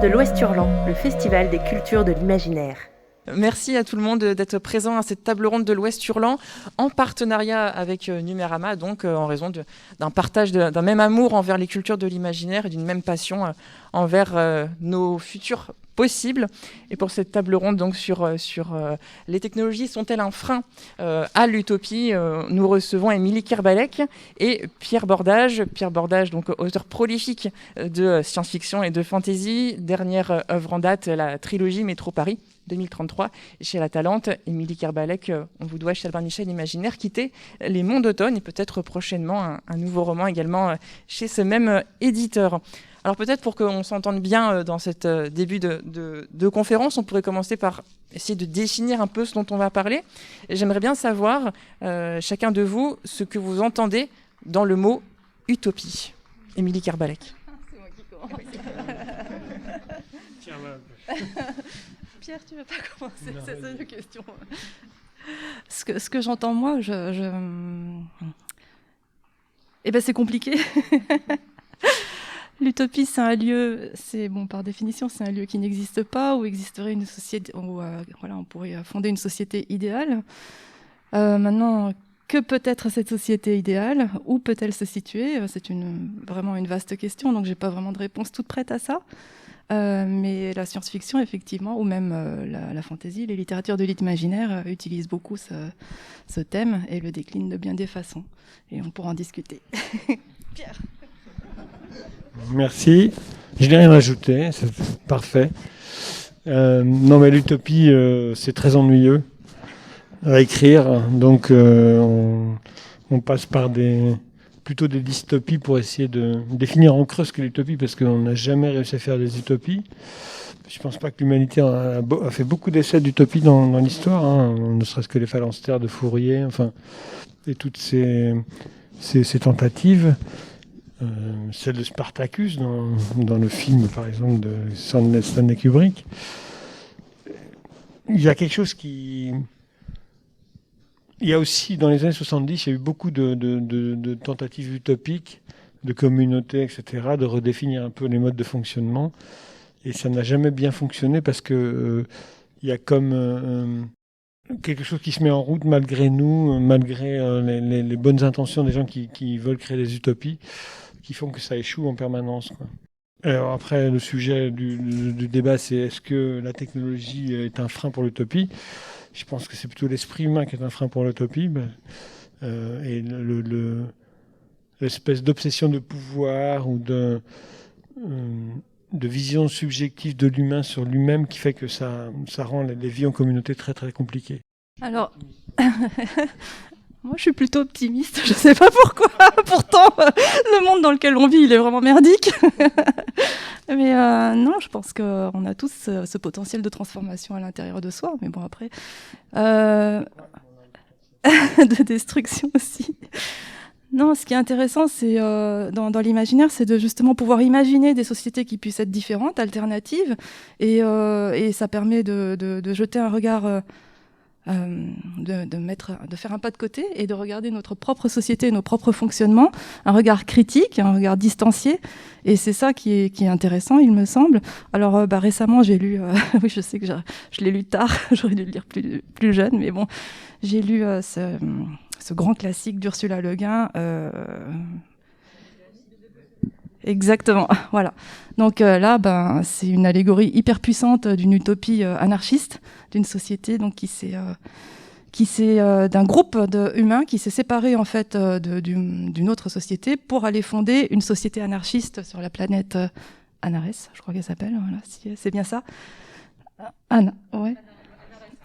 de l'Ouest Hurlant, le festival des cultures de l'imaginaire. Merci à tout le monde d'être présent à cette table ronde de l'Ouest Hurlant en partenariat avec Numérama, donc en raison d'un partage d'un même amour envers les cultures de l'imaginaire et d'une même passion envers nos futurs possibles. Et pour cette table ronde donc sur les technologies sont-elles un frein à l'utopie, nous recevons Émilie Kerbalek et Pierre Bordage. Pierre Bordage, donc auteur prolifique de science-fiction et de fantasy, dernière œuvre en date, la trilogie Métro Paris 2033, et chez La Talente, Émilie Kerbalek, on vous doit Albin Michel Imaginaire, quitter les monts d'automne et peut-être prochainement un nouveau roman également chez ce même éditeur. Alors peut-être pour qu'on s'entende bien dans cet début de conférence, on pourrait commencer par essayer de définir un peu ce dont on va parler. Et j'aimerais bien savoir, chacun de vous, ce que vous entendez dans le mot utopie. Émilie Kerbalek. C'est moi qui commence. Tiens, Pierre, tu ne veux pas commencer? Non, c'est ça la question. Ce que j'entends moi, Eh ben, c'est compliqué. L'utopie, c'est un lieu, par définition, c'est un lieu qui n'existe pas, où existerait une société, où on pourrait fonder une société idéale. Maintenant, que peut être cette société idéale? Où peut-elle se situer? C'est vraiment une vaste question, donc j'ai pas vraiment de réponse toute prête à ça. Mais la science-fiction, effectivement, ou même la fantasy, les littératures de l'imaginaire utilisent beaucoup ce thème et le déclinent de bien des façons. Et on pourra en discuter. Pierre. Merci. Je n'ai rien à ajouter, c'est parfait. Non, mais l'utopie, c'est très ennuyeux à écrire. Donc, on passe par plutôt des dystopies pour essayer de définir en creux ce qu'est l'utopie, parce qu'on n'a jamais réussi à faire des utopies. Je ne pense pas que l'humanité a fait beaucoup d'essais d'utopie dans l'histoire, hein, ne serait-ce que les phalanstères de Fourier, et toutes ces tentatives. Celle de Spartacus dans le film, par exemple, de Stanley Kubrick. Il y a quelque chose qui... Il y a aussi, dans les années 70, il y a eu beaucoup de tentatives utopiques, de communautés, etc., de redéfinir un peu les modes de fonctionnement. Et ça n'a jamais bien fonctionné parce que il y a comme quelque chose qui se met en route malgré nous, malgré les bonnes intentions des gens qui veulent créer des utopies, qui font que ça échoue en permanence, quoi. Alors après, le sujet du débat, c'est est-ce que la technologie est un frein pour l'utopie? Je pense que c'est plutôt l'esprit humain qui est un frein pour l'utopie. Et l'espèce d'obsession de pouvoir ou de vision subjective de l'humain sur lui-même qui fait que ça rend les vies en communauté très très compliquées. Alors... Moi, je suis plutôt optimiste, je ne sais pas pourquoi. Pourtant, le monde dans lequel on vit, il est vraiment merdique. Mais non, je pense qu'on a tous ce potentiel de transformation à l'intérieur de soi. Mais bon, après, de destruction aussi. Non, ce qui est intéressant, c'est dans l'imaginaire, c'est de justement pouvoir imaginer des sociétés qui puissent être différentes, alternatives. Et ça permet de jeter un regard... de faire un pas de côté et de regarder notre propre société, nos propres fonctionnements, un regard critique, un regard distancié, et c'est ça qui est intéressant, il me semble. Alors récemment, j'ai lu, oui, je sais que je l'ai lu tard, j'aurais dû le lire plus jeune, mais bon, j'ai lu ce grand classique d'Ursula Le Guin. Exactement, voilà. Donc là, c'est une allégorie hyper puissante d'une utopie anarchiste, d'une société donc qui s'est d'un groupe humains qui s'est séparé en fait d'une autre société pour aller fonder une société anarchiste sur la planète Anarès, je crois qu'elle s'appelle. Voilà, c'est bien ça. Ouais.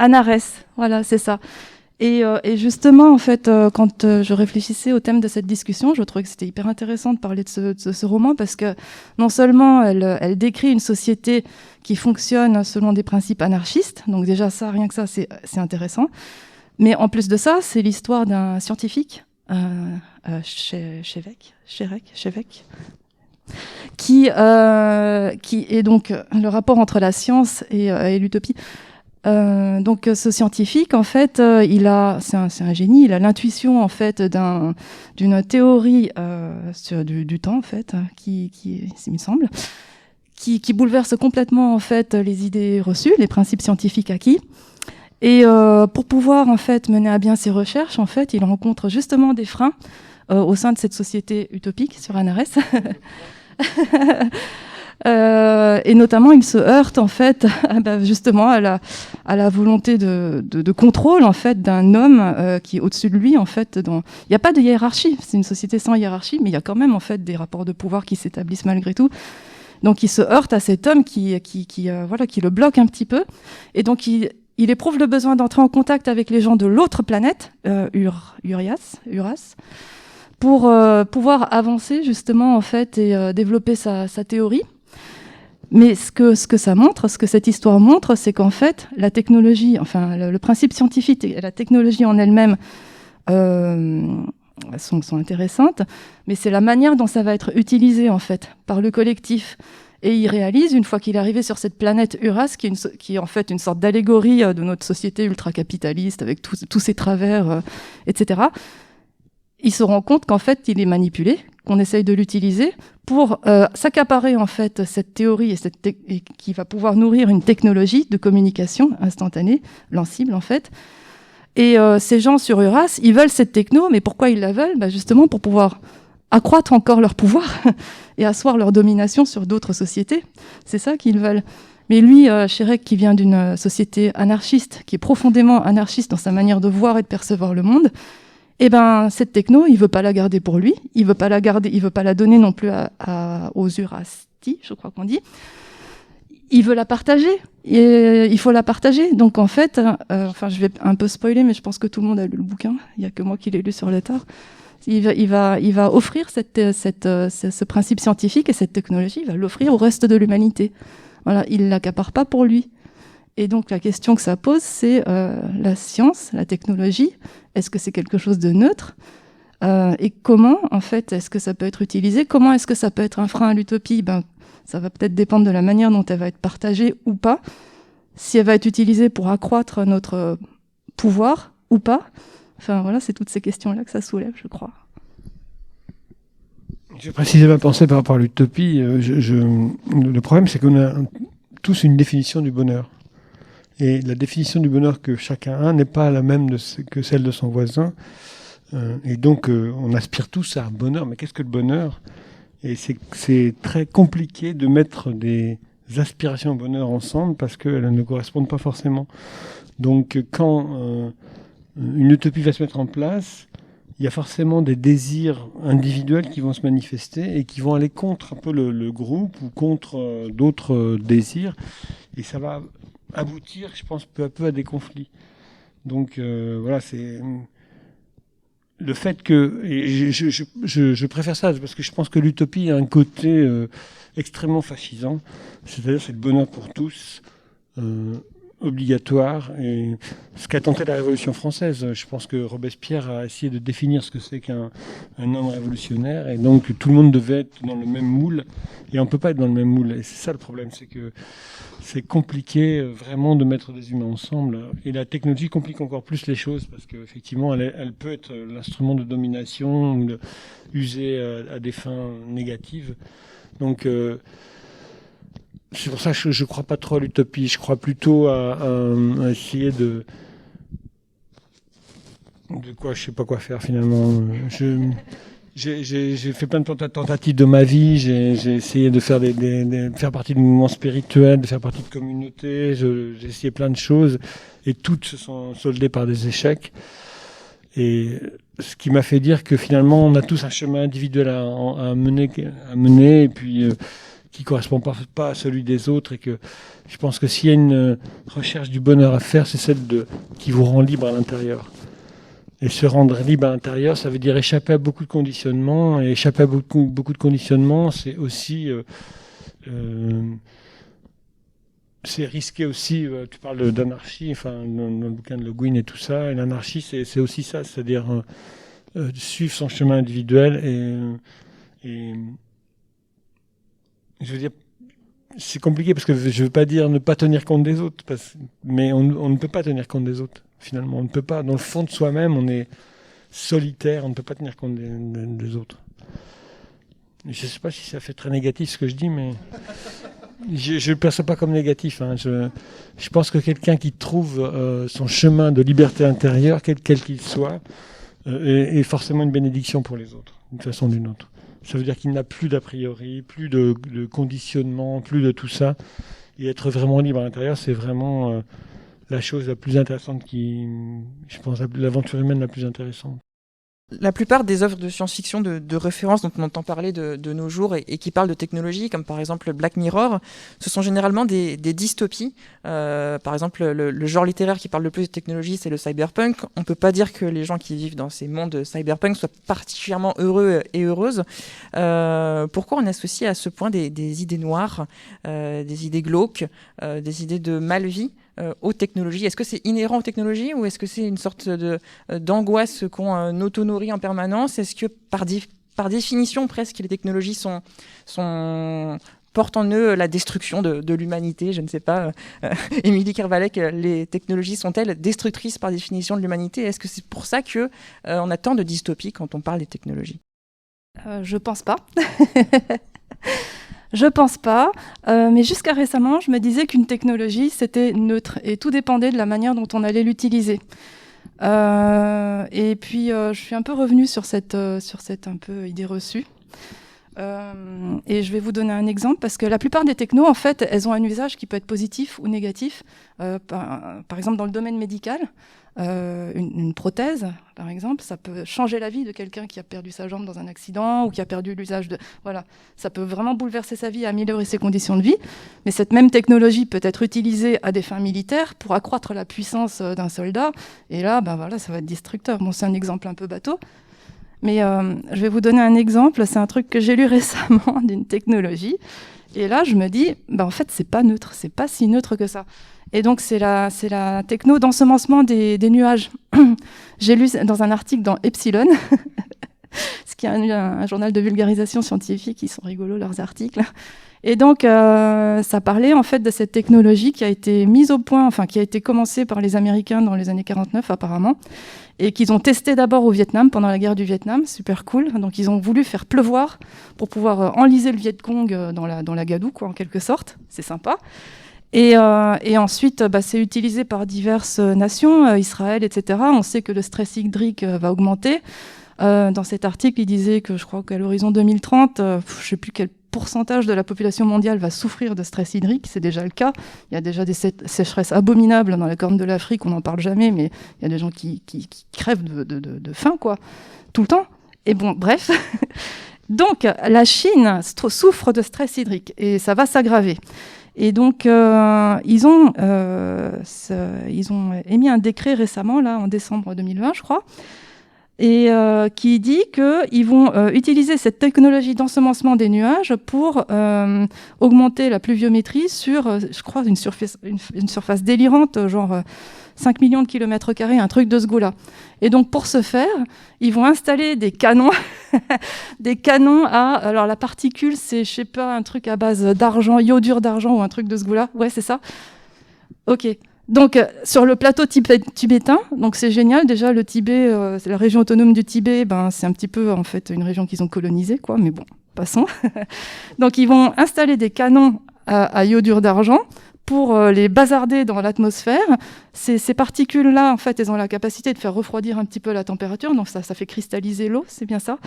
Anarès, voilà, c'est ça. Et justement, en fait, quand je réfléchissais au thème de cette discussion, je trouvais que c'était hyper intéressant de parler de ce roman parce que non seulement elle décrit une société qui fonctionne selon des principes anarchistes, donc déjà ça, rien que ça, c'est intéressant. Mais en plus de ça, c'est l'histoire d'un scientifique, Chevèque, qui est donc le rapport entre la science et l'utopie. Donc ce scientifique, en fait, c'est un génie. Il a l'intuition, en fait, d'une théorie du temps, en fait, qui il me semble, qui bouleverse complètement en fait les idées reçues, les principes scientifiques acquis. Et pour pouvoir en fait mener à bien ses recherches, en fait, il rencontre justement des freins au sein de cette société utopique sur Anares. Et notamment, il se heurte en fait, justement à la volonté de contrôle en fait d'un homme qui est au-dessus de lui en fait. Il n'y a pas de hiérarchie, c'est une société sans hiérarchie, mais il y a quand même en fait des rapports de pouvoir qui s'établissent malgré tout. Donc, il se heurte à cet homme qui le bloque un petit peu, et donc il éprouve le besoin d'entrer en contact avec les gens de l'autre planète, Uras, pour pouvoir avancer justement en fait et développer sa théorie. Mais ce que ça montre, ce que cette histoire montre, c'est qu'en fait, la technologie, enfin le principe scientifique et la technologie en elle-même sont intéressantes, mais c'est la manière dont ça va être utilisé en fait par le collectif. Et il réalise, une fois qu'il est arrivé sur cette planète Uras, qui est en fait une sorte d'allégorie de notre société ultra-capitaliste, avec tous ses travers, etc., il se rend compte qu'en fait, il est manipulé, qu'on essaye de l'utiliser pour s'accaparer en fait cette théorie et qui va pouvoir nourrir une technologie de communication instantanée, lancible en fait. Et ces gens sur Uras, ils veulent cette techno, mais pourquoi ils la veulent ? Justement pour pouvoir accroître encore leur pouvoir et asseoir leur domination sur d'autres sociétés. C'est ça qu'ils veulent. Mais lui, Shrek, qui vient d'une société anarchiste, qui est profondément anarchiste dans sa manière de voir et de percevoir le monde, cette techno, il veut pas la garder pour lui, il veut pas la garder, il veut pas la donner non plus aux Urasti, je crois qu'on dit. Il veut la partager, et il faut la partager. Donc en fait, je vais un peu spoiler, mais je pense que tout le monde a lu le bouquin. Il y a que moi qui l'ai lu sur le tard. Il va offrir ce principe scientifique et cette technologie, il va l'offrir au reste de l'humanité. Voilà, il l'accapare pas pour lui. Et donc la question que ça pose, c'est la science, la technologie. Est-ce que c'est quelque chose de neutre ? Et comment, en fait, est-ce que ça peut être utilisé ? Comment est-ce que ça peut être un frein à l'utopie ? Ça va peut-être dépendre de la manière dont elle va être partagée ou pas. Si elle va être utilisée pour accroître notre pouvoir ou pas. Enfin, voilà, c'est toutes ces questions-là que ça soulève, je crois. Je vais préciser ma pensée par rapport à l'utopie. Le problème, c'est qu'on a tous une définition du bonheur. Et la définition du bonheur que chacun a n'est pas la même que celle de son voisin. Et donc, on aspire tous à un bonheur. Mais qu'est-ce que le bonheur ? Et c'est très compliqué de mettre des aspirations au bonheur ensemble parce qu'elles ne correspondent pas forcément. Donc, quand une utopie va se mettre en place, il y a forcément des désirs individuels qui vont se manifester et qui vont aller contre un peu le groupe ou contre d'autres désirs. Et ça va aboutir, je pense, peu à peu à des conflits. Donc voilà, c'est le fait que... Et je préfère ça parce que je pense que l'utopie a un côté extrêmement fascisant. C'est-à-dire c'est le bonheur pour tous, obligatoire, et ce qu'a tenté la Révolution française. Je pense que Robespierre a essayé de définir ce que c'est qu'un homme révolutionnaire, et donc tout le monde devait être dans le même moule, et on ne peut pas être dans le même moule. Et c'est ça le problème, c'est que c'est compliqué vraiment de mettre des humains ensemble, et la technologie complique encore plus les choses, parce qu'effectivement, elle peut être l'instrument de domination, usée à des fins négatives. Donc... c'est pour ça que je ne crois pas trop à l'utopie. Je crois plutôt à essayer de quoi, je ne sais pas quoi faire finalement. J'ai fait plein de tentatives de ma vie. J'ai essayé de faire partie de mouvements spirituels, de faire partie de communautés. J'ai essayé plein de choses et toutes se sont soldées par des échecs. Et ce qui m'a fait dire que finalement, on a tous un chemin individuel à mener et puis... qui ne correspond pas à celui des autres, et que je pense que s'il y a une recherche du bonheur à faire, c'est celle qui vous rend libre à l'intérieur. Et se rendre libre à l'intérieur, ça veut dire échapper à beaucoup de conditionnements, et échapper à beaucoup de conditionnements, c'est aussi... c'est risqué aussi, tu parles d'anarchie, dans le bouquin de Le Guin et tout ça, et l'anarchie, c'est aussi ça, c'est-à-dire suivre son chemin individuel et je veux dire, c'est compliqué parce que je veux pas dire ne pas tenir compte des autres, mais on ne peut pas tenir compte des autres, finalement. On ne peut pas, dans le fond de soi-même, on est solitaire, on ne peut pas tenir compte des autres. Je ne sais pas si ça fait très négatif ce que je dis, mais... Je ne le perçois pas comme négatif. Hein. Je pense que quelqu'un qui trouve son chemin de liberté intérieure, quel qu'il soit, est forcément une bénédiction pour les autres, d'une façon ou d'une autre. Ça veut dire qu'il n'a plus d'a priori, plus de conditionnement, plus de tout ça. Et être vraiment libre à l'intérieur, c'est vraiment la chose la plus intéressante je pense, l'aventure humaine la plus intéressante. La plupart des œuvres de science-fiction de référence dont on entend parler de nos jours et qui parlent de technologie, comme par exemple Black Mirror, ce sont généralement des dystopies. Par exemple, le genre littéraire qui parle le plus de technologie, c'est le cyberpunk. On ne peut pas dire que les gens qui vivent dans ces mondes cyberpunk soient particulièrement heureux et heureuses. Pourquoi on associe à ce point des idées noires, des idées glauques, des idées de mal-vie aux technologies? Est-ce que c'est inhérent aux technologies ou est-ce que c'est une sorte d'angoisse qu'on auto-nourrit en permanence? Est-ce que par définition presque les technologies portent en eux la destruction de l'humanité? Je ne sais pas. Émilie Kervalec, les technologies sont-elles destructrices par définition de l'humanité? Est-ce que c'est pour ça qu'on a tant de dystopies quand on parle des technologies? Je pense pas. Je pense pas, mais jusqu'à récemment, je me disais qu'une technologie, c'était neutre et tout dépendait de la manière dont on allait l'utiliser. Et puis, je suis un peu revenue sur cette un peu idée reçue. Et je vais vous donner un exemple, parce que la plupart des technos, en fait, elles ont un usage qui peut être positif ou négatif. Par exemple, dans le domaine médical, une prothèse, par exemple, ça peut changer la vie de quelqu'un qui a perdu sa jambe dans un accident ou qui a perdu l'usage de... Voilà, ça peut vraiment bouleverser sa vie, améliorer ses conditions de vie. Mais cette même technologie peut être utilisée à des fins militaires pour accroître la puissance d'un soldat. Et là, voilà, ça va être destructeur. Bon, c'est un exemple un peu bateau. Mais je vais vous donner un exemple. C'est un truc que j'ai lu récemment d'une technologie. Et là, je me dis, en fait, c'est pas neutre. C'est pas si neutre que ça. Et donc, c'est la techno d'ensemencement des nuages. J'ai lu dans un article dans Epsilon, ce qui est un journal de vulgarisation scientifique. Ils sont rigolos, leurs articles. Et donc, ça parlait en fait de cette technologie qui a été mise au point, enfin, qui a été commencée par les Américains dans les années 49, apparemment, et qu'ils ont testé d'abord au Vietnam, pendant la guerre du Vietnam. Super cool. Donc, ils ont voulu faire pleuvoir pour pouvoir enliser le Viet Cong dans la gadoue, quoi, en quelque sorte. C'est sympa. Et ensuite, c'est utilisé par diverses nations, Israël, etc. On sait que le stress hydrique va augmenter. Dans cet article, il disait que je crois qu'à l'horizon 2030, je ne sais plus quel pourcentage de la population mondiale va souffrir de stress hydrique. C'est déjà le cas. Il y a déjà des sécheresses abominables dans la Corne de l'Afrique. On n'en parle jamais, mais il y a des gens qui crèvent de faim, quoi, tout le temps. Et bon, bref. Donc, la Chine souffre de stress hydrique et ça va s'aggraver. Et donc, ils ont émis un décret récemment, là, en décembre 2020, je crois, et qui dit qu'ils vont utiliser cette technologie d'ensemencement des nuages pour augmenter la pluviométrie sur, je crois, une surface délirante, genre 5 millions de kilomètres carrés, un truc de ce goût-là. Et donc, pour ce faire, ils vont installer des canons, des canons à... Alors, la particule, c'est, je sais pas, un truc à base d'argent, iodure d'argent ou un truc de ce goût-là. Ouais, c'est ça. OK. Donc, sur le plateau tibétain, donc c'est génial. Déjà, le Tibet, c'est la région autonome du Tibet, c'est un petit peu, en fait, une région qu'ils ont colonisée, quoi. Mais bon, passons. Donc, ils vont installer des canons à iodure d'argent pour les bazarder dans l'atmosphère. Ces particules-là, en fait, elles ont la capacité de faire refroidir un petit peu la température, donc ça fait cristalliser l'eau, c'est bien ça.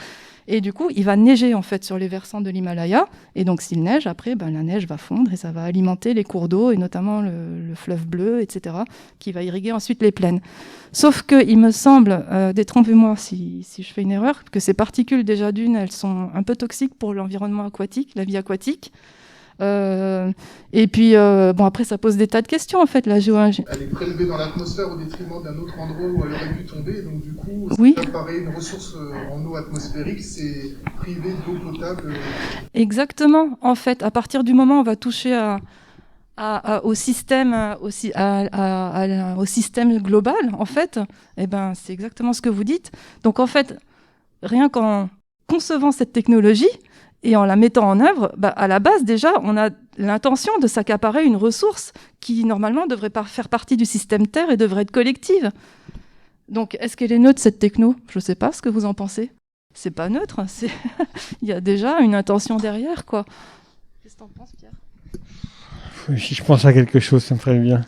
Et du coup, il va neiger, en fait, sur les versants de l'Himalaya. Et donc, s'il neige, après, la neige va fondre et ça va alimenter les cours d'eau, et notamment le fleuve bleu, etc., qui va irriguer ensuite les plaines. Sauf qu'il me semble, détrompez-moi si je fais une erreur, que ces particules, déjà d'une, elles sont un peu toxiques pour l'environnement aquatique, la vie aquatique. Et puis, après, ça pose des tas de questions, en fait, la géologie. Elle est prélevée dans l'atmosphère au détriment d'un autre endroit où elle aurait pu tomber. Donc, du coup, oui. Ça paraît une ressource en eau atmosphérique, c'est privé d'eau potable. Exactement. En fait, à partir du moment où on va toucher au système global, en fait, c'est exactement ce que vous dites. Donc, en fait, rien qu'en concevant cette technologie, et en la mettant en œuvre, à la base, déjà, on a l'intention de s'accaparer une ressource qui, normalement, devrait faire partie du système Terre et devrait être collective. Donc, est-ce qu'elle est neutre, cette techno ? Je ne sais pas ce que vous en pensez. C'est pas neutre. Il y a déjà une intention derrière, quoi. Qu'est-ce que tu en penses, Pierre ? Si je pense à quelque chose, ça me ferait bien.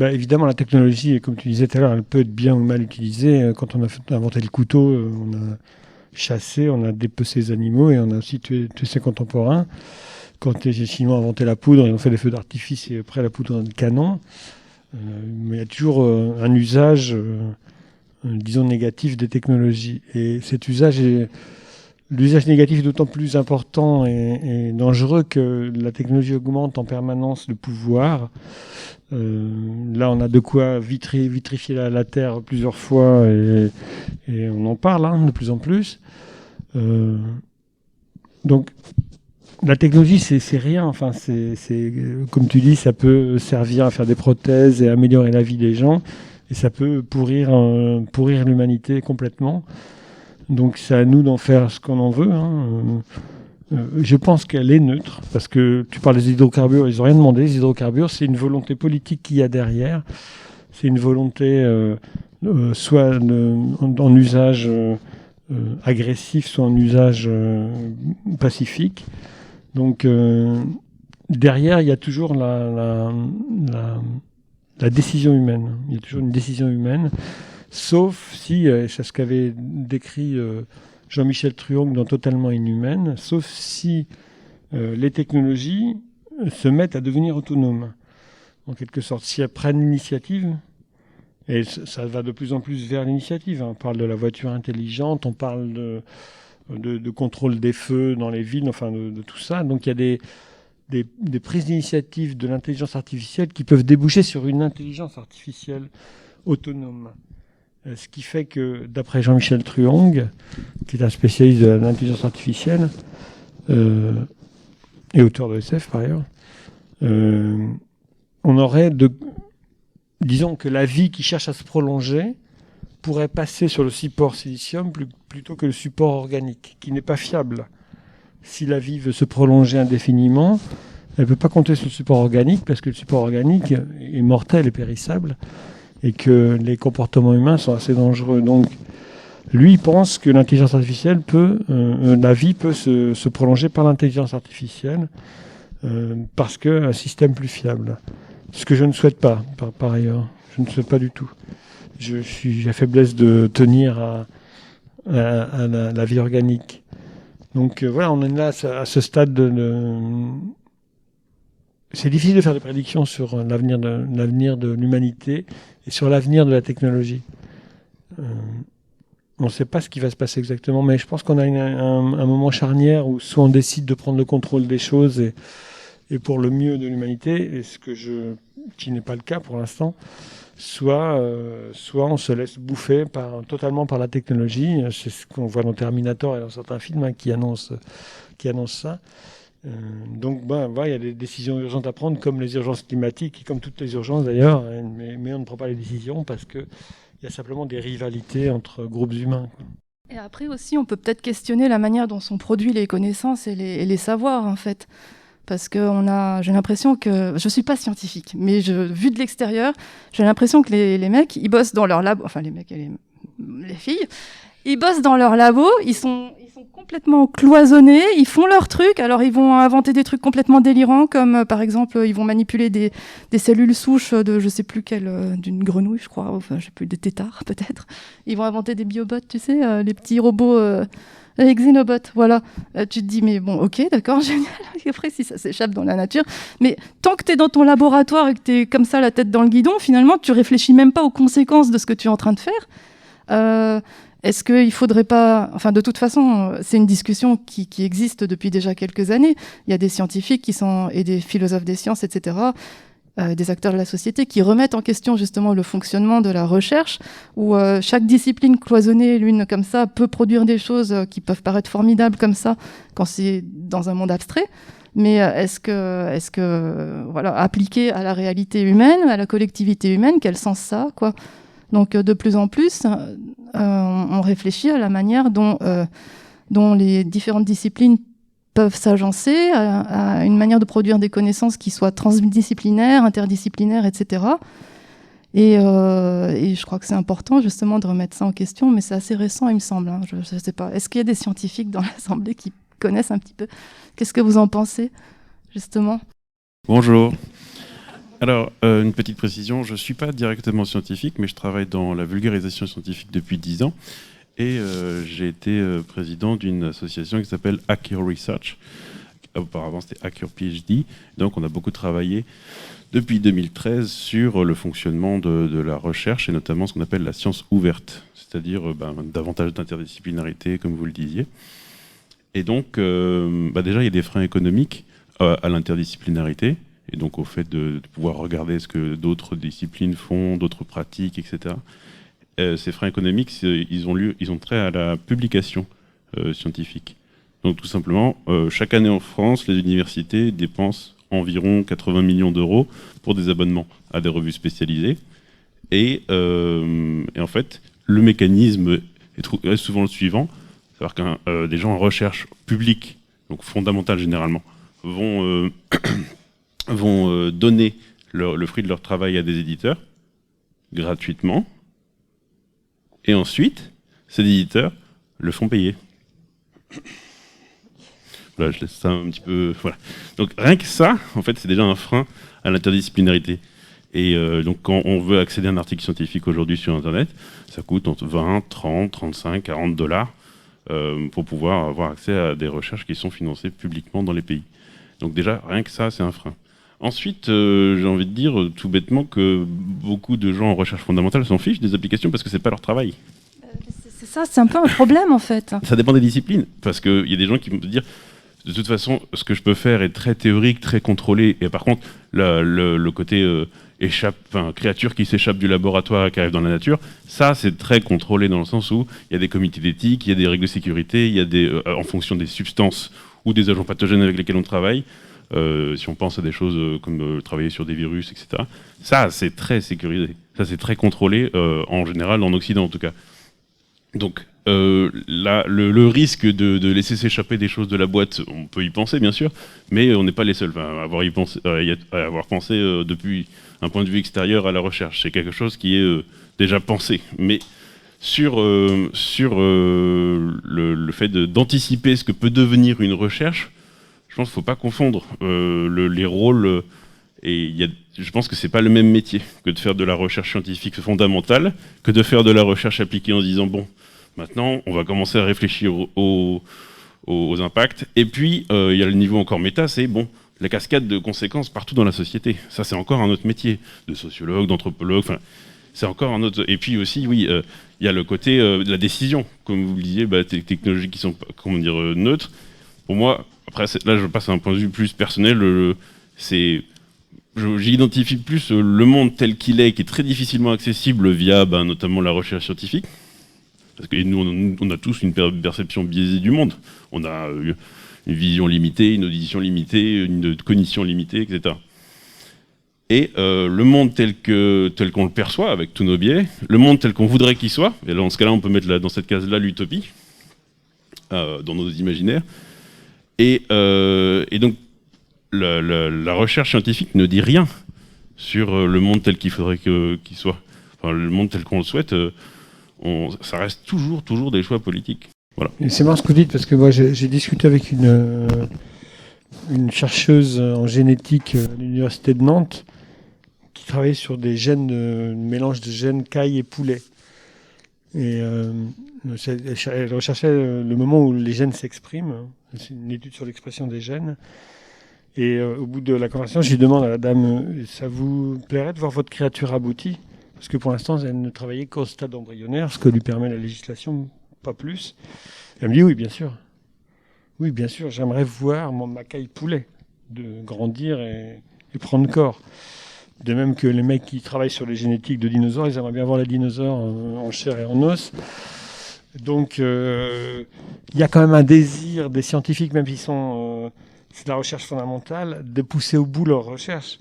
Évidemment, la technologie, comme tu disais tout à l'heure, elle peut être bien ou mal utilisée. Quand on a inventé le couteau, on a chassé, on a dépecé les animaux et on a aussi tué ses contemporains. Quand les Chinois ont inventé la poudre, ils ont fait des feux d'artifice et après la poudre dans le canon. Mais il y a toujours un usage, disons, négatif des technologies. Et cet usage l'usage négatif est d'autant plus important et dangereux que la technologie augmente en permanence le pouvoir. Là, on a de quoi vitrifier la Terre plusieurs fois et on en parle de plus en plus. Donc, la technologie, c'est rien. Enfin, c'est comme tu dis, ça peut servir à faire des prothèses et améliorer la vie des gens, et ça peut pourrir l'humanité complètement. Donc, c'est à nous d'en faire ce qu'on en veut. Je pense qu'elle est neutre, parce que tu parles des hydrocarbures, ils n'ont rien demandé. Les hydrocarbures, c'est une volonté politique qu'il y a derrière. C'est une volonté soit en usage agressif, soit en usage pacifique. Donc, derrière, il y a toujours la décision humaine. Il y a toujours une décision humaine, sauf si, c'est ce qu'avait décrit Jean-Michel Truong dans Totalement Inhumaine, sauf si les technologies se mettent à devenir autonomes, en quelque sorte. Si elles prennent l'initiative, et ça va de plus en plus vers l'initiative. On parle de la voiture intelligente, on parle de contrôle des feux dans les villes, enfin de tout ça. Donc il y a des prises d'initiative de l'intelligence artificielle qui peuvent déboucher sur une intelligence artificielle autonome. Ce qui fait que, d'après Jean-Michel Truong, qui est un spécialiste de l'intelligence artificielle et auteur de SF par ailleurs, on aurait disons que la vie qui cherche à se prolonger pourrait passer sur le support silicium plutôt que le support organique, qui n'est pas fiable. Si la vie veut se prolonger indéfiniment, elle ne peut pas compter sur le support organique, parce que le support organique est mortel et périssable, et que les comportements humains sont assez dangereux. Donc, lui pense que l'intelligence artificielle la vie peut se prolonger par l'intelligence artificielle, parce qu'un système plus fiable. Ce que je ne souhaite pas, par ailleurs. Je ne souhaite pas du tout. J'ai la faiblesse de tenir à la vie organique. Donc voilà, on est là à ce stade c'est difficile de faire des prédictions sur l'avenir de l'humanité et sur l'avenir de la technologie. On ne sait pas ce qui va se passer exactement, mais je pense qu'on a un moment charnière où soit on décide de prendre le contrôle des choses et pour le mieux de l'humanité, qui n'est pas le cas pour l'instant, soit on se laisse bouffer totalement par la technologie. C'est ce qu'on voit dans Terminator et dans certains films qui annoncent ça. Donc, il y a des décisions urgentes à prendre, comme les urgences climatiques, et comme toutes les urgences d'ailleurs, mais on ne prend pas les décisions parce qu'il y a simplement des rivalités entre groupes humains. Et après aussi, on peut peut-être questionner la manière dont sont produits les connaissances et les savoirs, en fait. Parce que j'ai l'impression que... Je ne suis pas scientifique, mais vu de l'extérieur, j'ai l'impression que les mecs, ils bossent dans leur labo... Enfin, les mecs et les filles, ils bossent dans leur labo, ils sont complètement cloisonnés, ils font leur truc, alors ils vont inventer des trucs complètement délirants, comme par exemple, ils vont manipuler des cellules souches de je ne sais plus quelle, d'une grenouille, je crois, enfin, je ne sais plus, des têtards peut-être. Ils vont inventer des biobots, tu sais, les petits robots... les Xenobots, voilà. Tu te dis, mais bon, ok, d'accord, génial. Et après, si ça s'échappe dans la nature. Mais tant que tu es dans ton laboratoire et que tu es comme ça, la tête dans le guidon, finalement, tu réfléchis même pas aux conséquences de ce que tu es en train de faire. Est-ce qu'il ne faudrait pas... Enfin, de toute façon, c'est une discussion qui existe depuis déjà quelques années. Il y a des scientifiques et des philosophes des sciences, etc., des acteurs de la société qui remettent en question justement le fonctionnement de la recherche, où chaque discipline cloisonnée, l'une comme ça, peut produire des choses qui peuvent paraître formidables comme ça, quand c'est dans un monde abstrait. Mais est-ce que voilà, appliqué à la réalité humaine, à la collectivité humaine, quel sens ça, quoi ? Donc de plus en plus, on réfléchit à la manière dont les différentes disciplines peuvent s'agencer à une manière de produire des connaissances qui soient transdisciplinaires, interdisciplinaires, etc. Et je crois que c'est important justement de remettre ça en question, mais c'est assez récent, il me semble. Je ne sais pas. Est-ce qu'il y a des scientifiques dans l'Assemblée qui connaissent un petit peu ? Qu'est-ce que vous en pensez ? justement. Bonjour. Alors, une petite précision, je ne suis pas directement scientifique, mais je travaille dans la vulgarisation scientifique depuis 10 ans. Et j'ai été président d'une association qui s'appelle Hack Your Research. Auparavant, c'était Hack Your PhD. Donc, on a beaucoup travaillé depuis 2013 sur le fonctionnement de la recherche, et notamment ce qu'on appelle la science ouverte, c'est-à-dire davantage d'interdisciplinarité, comme vous le disiez. Et donc, déjà, il y a des freins économiques à l'interdisciplinarité, et donc au fait de pouvoir regarder ce que d'autres disciplines font, d'autres pratiques, etc. Ces freins économiques, ils ont trait à la publication scientifique. Donc tout simplement, chaque année en France, les universités dépensent environ 80 millions d'euros pour des abonnements à des revues spécialisées. Et en fait, le mécanisme est souvent le suivant, c'est-à-dire que des gens en recherche publique, donc fondamentale généralement, vont donner le fruit de leur travail à des éditeurs gratuitement, et ensuite, ces éditeurs le font payer. Voilà, je laisse ça un petit peu... Voilà. Donc rien que ça, en fait, c'est déjà un frein à l'interdisciplinarité. Et donc quand on veut accéder à un article scientifique aujourd'hui sur Internet, ça coûte entre 20, 30, 35, 40 dollars pour pouvoir avoir accès à des recherches qui sont financées publiquement dans les pays. Donc déjà, rien que ça, c'est un frein. Ensuite, j'ai envie de dire tout bêtement que beaucoup de gens en recherche fondamentale s'en fichent des applications parce que c'est pas leur travail. C'est ça, c'est un peu un problème en fait. Ça dépend des disciplines, parce qu'il y a des gens qui vont te dire de toute façon, ce que je peux faire est très théorique, très contrôlé, et par contre, le côté créature qui s'échappe du laboratoire et qui arrive dans la nature, ça c'est très contrôlé dans le sens où il y a des comités d'éthique, il y a des règles de sécurité, il y a en fonction des substances ou des agents pathogènes avec lesquels on travaille. Si on pense à des choses comme travailler sur des virus, etc. Ça, c'est très sécurisé. Ça, c'est très contrôlé, en général, en Occident en tout cas. Donc, là, le risque de laisser s'échapper des choses de la boîte, on peut y penser, bien sûr, mais on n'est pas les seuls à avoir pensé depuis un point de vue extérieur à la recherche. C'est quelque chose qui est déjà pensé. Mais sur le fait d'anticiper ce que peut devenir une recherche, je pense qu'il ne faut pas confondre les rôles. Je pense que ce n'est pas le même métier que de faire de la recherche scientifique fondamentale, que de faire de la recherche appliquée en se disant, bon, maintenant, on va commencer à réfléchir aux impacts. Et puis, il y a le niveau encore méta, c'est, bon, la cascade de conséquences partout dans la société. Ça, c'est encore un autre métier, de sociologue, d'anthropologue, enfin, c'est encore un autre... Et puis aussi, oui, il y a le côté de la décision. Comme vous le disiez, des technologies qui sont, neutres. Pour moi... Après, là, je passe à un point de vue plus personnel. J'identifie plus le monde tel qu'il est, qui est très difficilement accessible via notamment la recherche scientifique. Parce que nous, on a tous une perception biaisée du monde. On a une vision limitée, une audition limitée, une cognition limitée, etc. Et le monde tel qu'on le perçoit, avec tous nos biais, le monde tel qu'on voudrait qu'il soit, et là, dans ce cas-là, on peut mettre dans cette case-là l'utopie, dans nos imaginaires. Et donc, la recherche scientifique ne dit rien sur le monde tel qu'il faudrait qu'il soit. Enfin, le monde tel qu'on le souhaite, ça reste toujours des choix politiques. Voilà. Et c'est marrant ce que vous dites, parce que moi, j'ai discuté avec une chercheuse en génétique à l'université de Nantes qui travaillait sur des gènes, mélange de gènes caille et poulet. Et elle recherchait le moment où les gènes s'expriment. C'est une étude sur l'expression des gènes. Et au bout de la conversation, je lui demande à la dame, ça vous plairait de voir votre créature aboutie? Parce que pour l'instant, elle ne travaillait qu'au stade embryonnaire, ce que lui permet la législation, pas plus. Elle me dit oui, bien sûr. Oui, bien sûr, j'aimerais voir ma caille poulet de grandir et prendre corps. De même que les mecs qui travaillent sur les génétiques de dinosaures, ils aimeraient bien voir les dinosaures en chair et en os. Donc, il y a quand même un désir des scientifiques, même s'ils sont... c'est de la recherche fondamentale, de pousser au bout leur recherche,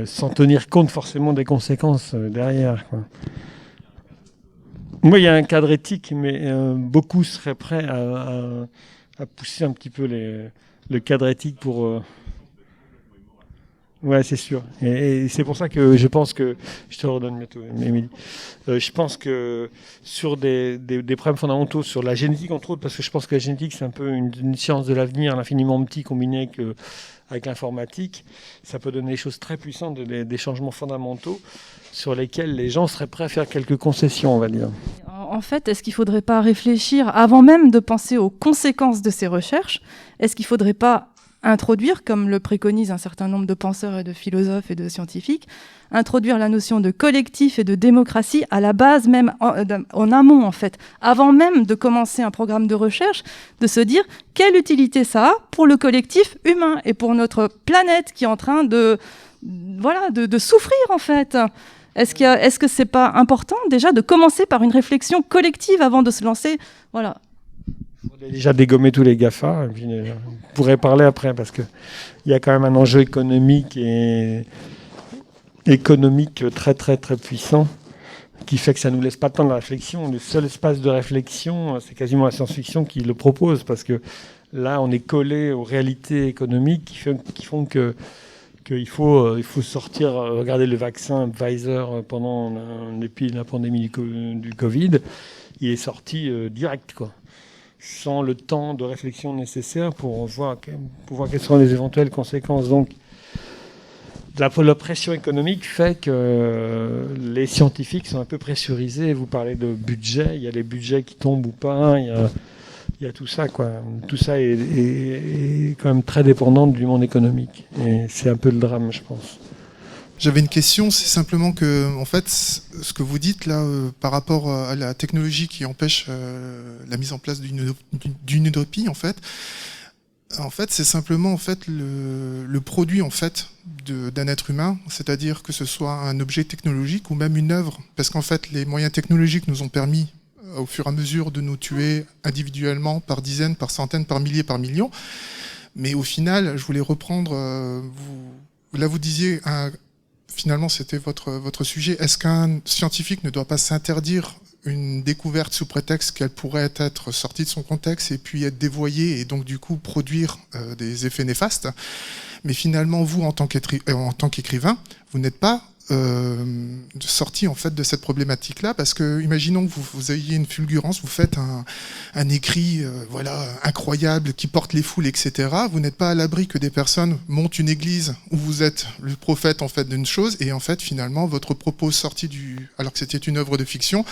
sans tenir compte forcément des conséquences derrière, quoi. Moi, il y a un cadre éthique, mais beaucoup seraient prêts à pousser un petit peu le cadre éthique pour... Ouais, c'est sûr. Et c'est pour ça que je pense que, je te le redonne bientôt, Émilie. Je pense que sur des problèmes fondamentaux, sur la génétique entre autres, parce que je pense que la génétique c'est un peu une science de l'avenir, l'infiniment petit combiné avec l'informatique, ça peut donner des choses très puissantes, des changements fondamentaux sur lesquels les gens seraient prêts à faire quelques concessions, on va dire. En fait, est-ce qu'il ne faudrait pas réfléchir, avant même de penser aux conséquences de ces recherches, est-ce qu'il ne faudrait pas introduire, comme le préconisent un certain nombre de penseurs et de philosophes et de scientifiques, introduire la notion de collectif et de démocratie à la base même, en amont en fait, avant même de commencer un programme de recherche, de se dire quelle utilité ça a pour le collectif humain et pour notre planète qui est en train de souffrir en fait. Est-ce que c'est pas important déjà de commencer par une réflexion collective avant de se lancer? Voilà. Il faudrait déjà dégommer tous les GAFA. Et puis, on pourrait parler après parce qu'il y a quand même un enjeu économique très très très puissant qui fait que ça ne nous laisse pas de temps de réflexion. Le seul espace de réflexion, c'est quasiment la science-fiction qui le propose parce que là, on est collé aux réalités économiques qui font qu'il faut sortir, regarder le vaccin Pfizer pendant la pandémie du Covid. Il est sorti direct, quoi, sans le temps de réflexion nécessaire pour voir quelles seront les éventuelles conséquences. Donc, la pression économique fait que les scientifiques sont un peu pressurisés. Vous parlez de budget, il y a les budgets qui tombent ou pas, il y a tout ça, quoi. Tout ça est quand même très dépendant du monde économique. Et c'est un peu le drame, je pense. J'avais une question, c'est simplement que, en fait, ce que vous dites là, par rapport à la technologie qui empêche la mise en place d'une utopie, en fait, c'est simplement en fait le produit en fait d'un être humain, c'est-à-dire que ce soit un objet technologique ou même une œuvre, parce qu'en fait, les moyens technologiques nous ont permis au fur et à mesure de nous tuer individuellement par dizaines, par centaines, par milliers, par millions. Mais au final, je voulais reprendre, vous disiez, finalement c'était votre sujet, est-ce qu'un scientifique ne doit pas s'interdire une découverte sous prétexte qu'elle pourrait être sortie de son contexte et puis être dévoyée et donc du coup produire des effets néfastes? Mais finalement, vous, en tant qu'écrivain, vous n'êtes pas sorti en fait de cette problématique-là, parce que imaginons que vous ayez une fulgurance, vous faites un écrit incroyable qui porte les foules, etc. Vous n'êtes pas à l'abri que des personnes montent une église où vous êtes le prophète en fait d'une chose, et en fait finalement votre propos sorti alors que c'était une œuvre de fiction.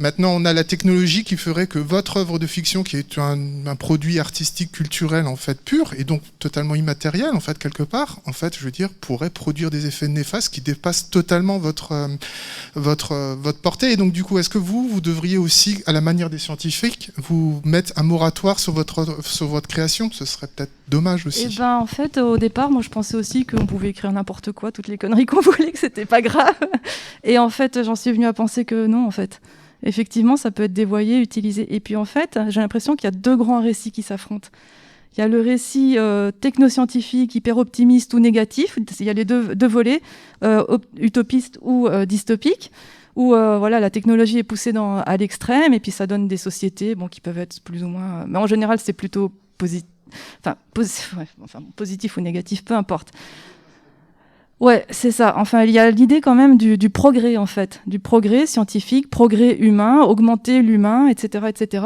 Maintenant, on a la technologie qui ferait que votre œuvre de fiction, qui est un produit artistique, culturel, en fait, pur, et donc totalement immatériel, en fait, quelque part, en fait, je veux dire, pourrait produire des effets néfastes qui dépassent totalement votre portée. Et donc, du coup, est-ce que vous devriez aussi, à la manière des scientifiques, vous mettre un moratoire sur votre création? Ce serait peut-être dommage aussi. Eh ben, en fait, au départ, moi, je pensais aussi qu'on pouvait écrire n'importe quoi, toutes les conneries qu'on voulait, que c'était pas grave. Et en fait, j'en suis venue à penser que non, en fait. Effectivement, ça peut être dévoyé, utilisé. Et puis en fait, j'ai l'impression qu'il y a deux grands récits qui s'affrontent. Il y a le récit technoscientifique, hyper optimiste ou négatif. Il y a les deux volets, utopiste ou dystopique, où la technologie est poussée à l'extrême et puis ça donne des sociétés qui peuvent être plus ou moins... mais en général, c'est plutôt positif ou négatif, peu importe. Ouais, c'est ça. Enfin, il y a l'idée quand même du progrès, en fait. Du progrès scientifique, progrès humain, augmenter l'humain, etc., etc.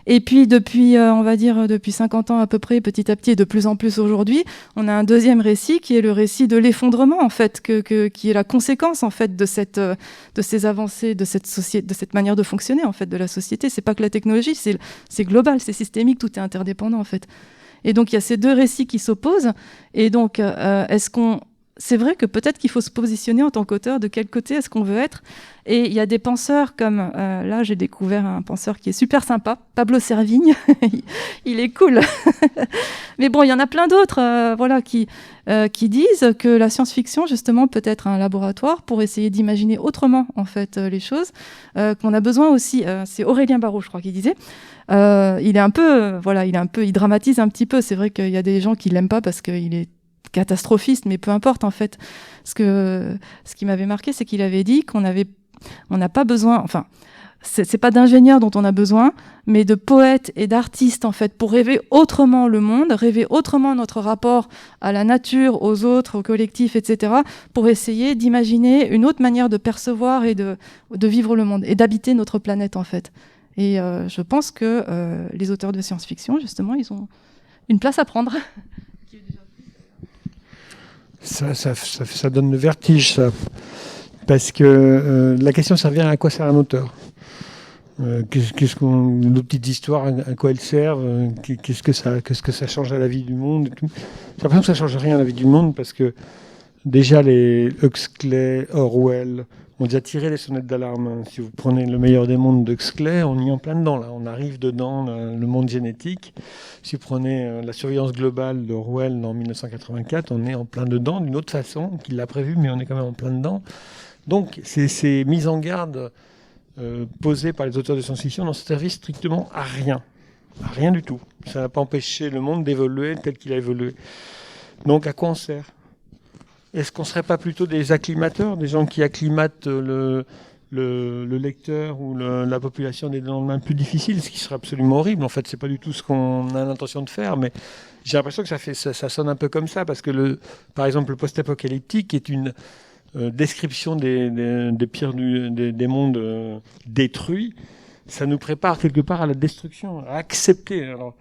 Et puis, depuis 50 ans à peu près, petit à petit, et de plus en plus aujourd'hui, on a un deuxième récit qui est le récit de l'effondrement, en fait, qui est la conséquence, en fait, de ces avancées, de cette manière de fonctionner, en fait, de la société. C'est pas que la technologie, c'est global, c'est systémique, tout est interdépendant, en fait. Et donc, il y a ces deux récits qui s'opposent. Et donc, c'est vrai que peut-être qu'il faut se positionner en tant qu'auteur de quel côté est-ce qu'on veut être. Et il y a des penseurs comme... là, j'ai découvert un penseur qui est super sympa, Pablo Servigne. Il est cool. Mais bon, il y en a plein d'autres qui disent que la science-fiction, justement, peut être un laboratoire pour essayer d'imaginer autrement, en fait, les choses. Qu'on a besoin aussi... c'est Aurélien Barraud, je crois, qui disait. Il dramatise un petit peu. C'est vrai qu'il y a des gens qui l'aiment pas parce qu'il est catastrophiste, mais peu importe en fait. Ce qui m'avait marqué, c'est qu'il avait dit qu'on n'a pas besoin, enfin, c'est pas d'ingénieurs dont on a besoin, mais de poètes et d'artistes en fait, pour rêver autrement le monde, rêver autrement notre rapport à la nature, aux autres, au collectif, etc., pour essayer d'imaginer une autre manière de percevoir et de vivre le monde et d'habiter notre planète en fait. Et je pense que les auteurs de science-fiction, justement, ils ont une place à prendre. Ça donne le vertige, ça. Parce que la question, ça revient à quoi sert un auteur. Nos petites histoires, à quoi elles servent, qu'est-ce que ça change à la vie du monde et tout. J'ai l'impression que ça change rien à la vie du monde parce que déjà les Huxley, Orwell ont déjà tiré les sonnettes d'alarme. Si vous prenez Le meilleur des mondes d'Huxley, on y est en plein dedans là. On arrive dedans le monde génétique. Si vous prenez La surveillance globale d'Orwell en 1984, on est en plein dedans d'une autre façon qu'il l'a prévu, mais on est quand même en plein dedans. Donc ces mises en garde posées par les auteurs de science-fiction n'ont servi strictement à rien. À rien du tout. Ça n'a pas empêché le monde d'évoluer tel qu'il a évolué. Donc à quoi on sert ? Est-ce qu'on ne serait pas plutôt des acclimateurs, des gens qui acclimatent le lecteur ou la population des lendemains plus difficiles, ce qui serait absolument horrible. En fait, c'est pas du tout ce qu'on a l'intention de faire, mais j'ai l'impression que ça sonne un peu comme ça, parce que par exemple, le post-apocalyptique est une description des pires des mondes détruits. Ça nous prépare quelque part à la destruction, à accepter. Alors,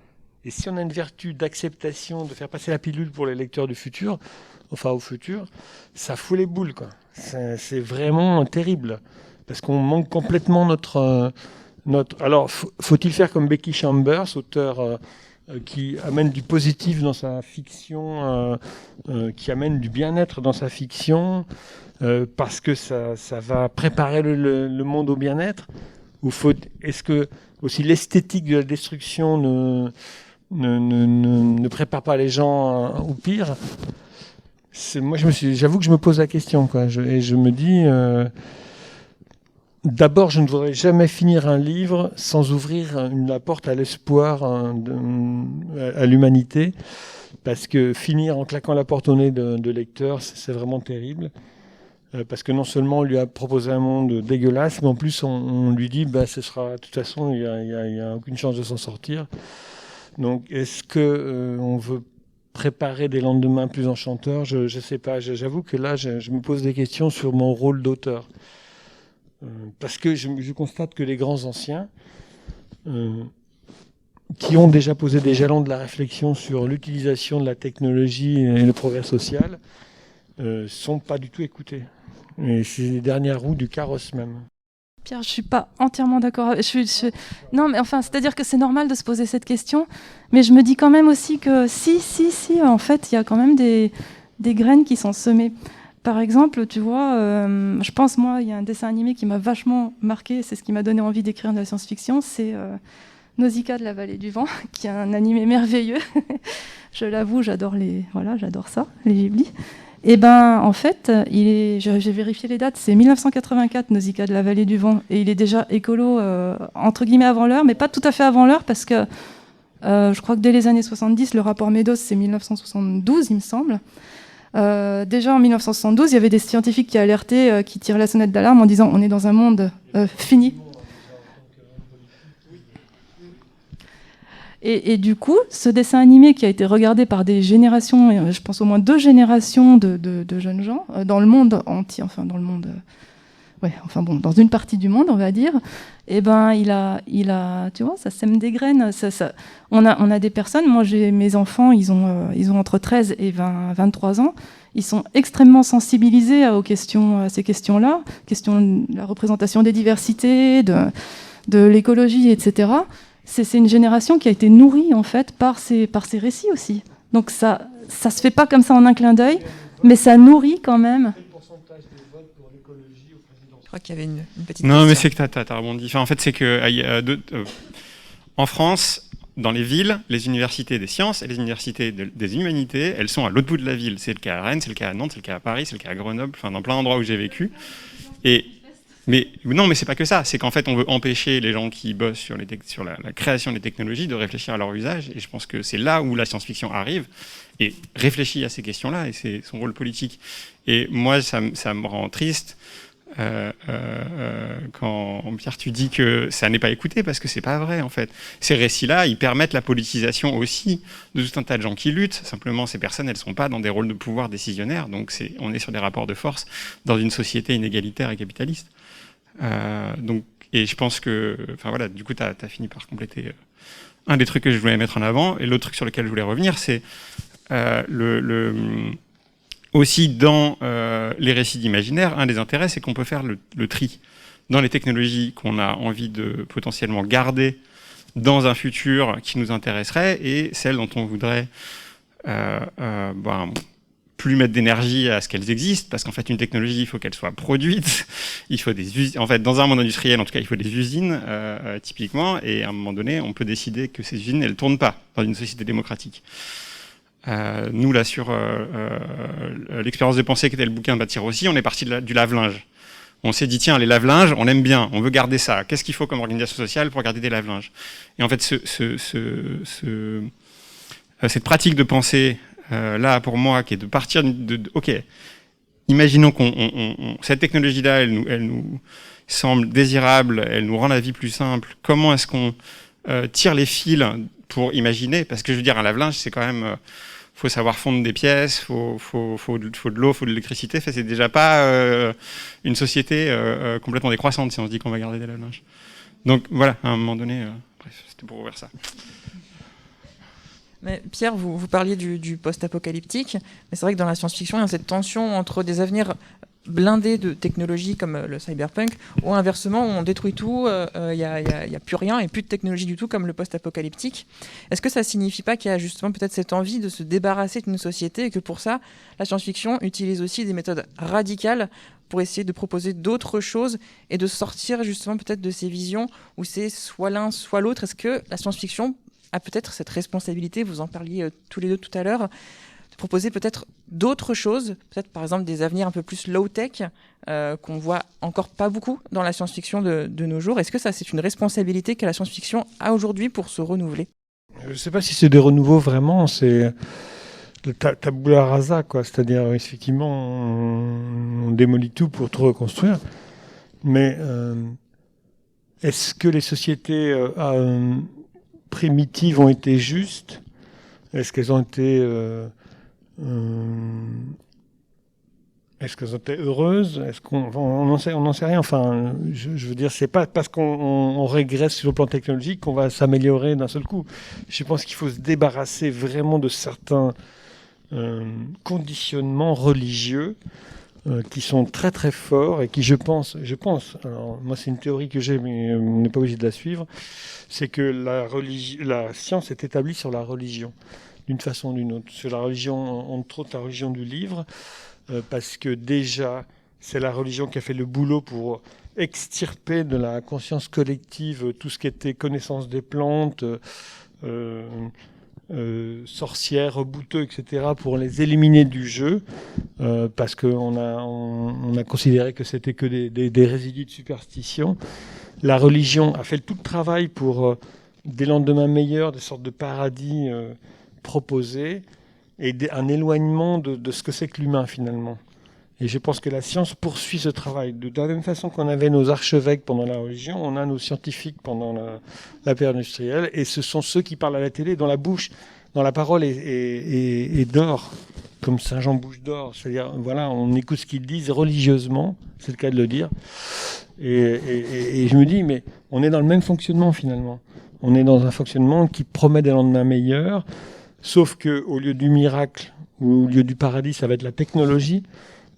et si on a une vertu d'acceptation, de faire passer la pilule pour les lecteurs du futur, enfin au futur, ça fout les boules, quoi. C'est vraiment terrible, parce qu'on manque complètement notre... Alors, faut-il faire comme Becky Chambers, auteur qui amène du positif dans sa fiction, qui amène du bien-être dans sa fiction, parce que ça va préparer le monde au bien-être? Ou est-ce que aussi l'esthétique de la destruction ne prépare pas les gens au pire? Moi, j'avoue que je me pose la question, quoi. Et je me dis, d'abord, je ne voudrais jamais finir un livre sans ouvrir la porte à l'espoir à l'humanité, parce que finir en claquant la porte au nez de lecteurs, c'est vraiment terrible. Parce que non seulement on lui a proposé un monde dégueulasse, mais en plus on lui dit, ce sera, de toute façon, il n'y a aucune chance de s'en sortir. Donc, est-ce qu'on veut préparer des lendemains plus enchanteurs? Je ne sais pas. J'avoue que là, je me pose des questions sur mon rôle d'auteur. Parce que je constate que les grands anciens, qui ont déjà posé des jalons de la réflexion sur l'utilisation de la technologie et le progrès social, sont pas du tout écoutés. Et c'est les dernières roues du carrosse même. Pierre, je suis pas entièrement d'accord. Non, mais enfin, c'est-à-dire que c'est normal de se poser cette question, mais je me dis quand même aussi que si, en fait, il y a quand même des graines qui sont semées. Par exemple, tu vois, je pense, moi, il y a un dessin animé qui m'a vachement marqué, c'est ce qui m'a donné envie d'écrire de la science-fiction, c'est Nausicaa de la vallée du vent, qui est un animé merveilleux. Je l'avoue, j'adore ça, les Ghibli. Et en fait, j'ai vérifié les dates, c'est 1984, Nausicaa de la vallée du vent, et il est déjà écolo, entre guillemets, avant l'heure, mais pas tout à fait avant l'heure, parce que je crois que dès les années 70, le rapport Meadows, c'est 1972, il me semble. Déjà en 1972, il y avait des scientifiques qui alertaient, qui tiraient la sonnette d'alarme en disant « on est dans un monde fini ». Et du coup, ce dessin animé qui a été regardé par des générations, je pense au moins 2 générations de jeunes gens, dans le monde entier, dans une partie du monde, on va dire, il a, tu vois, ça sème des graines. On a des personnes, moi j'ai mes enfants, ils ont entre 13 et 23 ans, ils sont extrêmement sensibilisés à ces questions-là, de la représentation des diversités, de l'écologie, etc. C'est une génération qui a été nourrie en fait par ces récits aussi. Donc ça se fait pas comme ça en un clin d'œil, mais ça nourrit quand même. Je crois qu'il y avait une petite Non, question. mais c'est que t'as rebondi. Enfin, en fait, c'est que en France, dans les villes, les universités des sciences et les universités des humanités, elles sont à l'autre bout de la ville. C'est le cas à Rennes, c'est le cas à Nantes, c'est le cas à Paris, c'est le cas à Grenoble, enfin dans plein d'endroits où j'ai vécu. Mais non, mais c'est pas que ça. C'est qu'en fait, on veut empêcher les gens qui bossent sur la création des technologies de réfléchir à leur usage. Et je pense que c'est là où la science-fiction arrive et réfléchit à ces questions-là. Et c'est son rôle politique. Et moi, ça me rend triste quand Pierre, tu dis que ça n'est pas écouté, parce que c'est pas vrai en fait. Ces récits-là, ils permettent la politisation aussi de tout un tas de gens qui luttent. Simplement, ces personnes, elles sont pas dans des rôles de pouvoir décisionnaires, donc on est sur des rapports de force dans une société inégalitaire et capitaliste. Et je pense que, enfin voilà, du coup, tu as fini par compléter un des trucs que je voulais mettre en avant, et l'autre truc sur lequel je voulais revenir, c'est aussi dans les récits d'imaginaire, un des intérêts, c'est qu'on peut faire le tri dans les technologies qu'on a envie de potentiellement garder dans un futur qui nous intéresserait, et celles dont on voudrait plus mettre d'énergie à ce qu'elles existent, parce qu'en fait, une technologie, il faut qu'elle soit produite, il faut des usines, en fait, dans un monde industriel, en tout cas, il faut des usines, typiquement, et à un moment donné, on peut décider que ces usines, elles ne tournent pas dans une société démocratique. Nous, là, sur l'expérience de pensée qui était le bouquin de Bâtir aussi, on est parti du lave-linge. On s'est dit, tiens, les lave-linges, on aime bien, on veut garder ça. Qu'est-ce qu'il faut comme organisation sociale pour garder des lave-linges? Et en fait, cette pratique de pensée, là, pour moi, qui est de partir OK, imaginons cette technologie-là, elle nous semble désirable, elle nous rend la vie plus simple. Comment est-ce qu'on tire les fils pour imaginer? Parce que je veux dire, un lave-linge, c'est quand même... faut savoir fondre des pièces, faut de l'eau, faut de l'électricité. Enfin, c'est déjà pas une société complètement décroissante si on se dit qu'on va garder des lave-linges. Donc voilà, à un moment donné, bref, c'était pour ouvrir ça. Mais Pierre, vous parliez du post-apocalyptique, mais c'est vrai que dans la science-fiction, il y a cette tension entre des avenirs blindés de technologies comme le cyberpunk, ou inversement, où on détruit tout, il n'y a plus rien et plus de technologie du tout, comme le post-apocalyptique. Est-ce que ça ne signifie pas qu'il y a justement peut-être cette envie de se débarrasser d'une société, et que pour ça, la science-fiction utilise aussi des méthodes radicales pour essayer de proposer d'autres choses et de sortir justement peut-être de ces visions où c'est soit l'un, soit l'autre? Est-ce que la science-fiction a peut-être cette responsabilité, vous en parliez tous les deux tout à l'heure, de proposer peut-être d'autres choses, peut-être par exemple des avenirs un peu plus low-tech, qu'on voit encore pas beaucoup dans la science-fiction de nos jours? Est-ce que ça, c'est une responsabilité que la science-fiction a aujourd'hui pour se renouveler? Je ne sais pas si c'est des renouveaux vraiment, c'est le tabula rasa, quoi. C'est-à-dire, effectivement, on démolit tout pour tout reconstruire. Mais est-ce que les sociétés primitives ont été justes? Est-ce qu'elles ont été heureuses? Est-ce on n'en sait rien. Enfin, je veux dire, c'est pas parce qu'on régresse sur le plan technologique qu'on va s'améliorer d'un seul coup. Je pense qu'il faut se débarrasser vraiment de certains conditionnements religieux qui sont très très forts et qui, je pense, alors moi c'est une théorie que j'ai, mais on n'est pas obligé de la suivre, c'est que la science est établie sur la religion, d'une façon ou d'une autre. Sur la religion, entre autres la religion du livre, parce que déjà, c'est la religion qui a fait le boulot pour extirper de la conscience collective tout ce qui était connaissance des plantes, sorcières, bouteux, etc., pour les éliminer du jeu, parce qu'on a considéré que c'était que des résidus de superstition. La religion a fait tout le travail pour des lendemains meilleurs, des sortes de paradis proposés, et un éloignement de ce que c'est que l'humain, finalement. Et je pense que la science poursuit ce travail. De la même façon qu'on avait nos archevêques pendant la religion, on a nos scientifiques pendant la période industrielle, et ce sont ceux qui parlent à la télé, dont la bouche, dont la parole est d'or, comme Saint Jean bouche d'or. C'est-à-dire, voilà, on écoute ce qu'ils disent religieusement, c'est le cas de le dire. Et je me dis, mais on est dans le même fonctionnement, finalement. On est dans un fonctionnement qui promet des lendemains meilleurs, sauf qu'au lieu du miracle, ou au lieu du paradis, ça va être la technologie.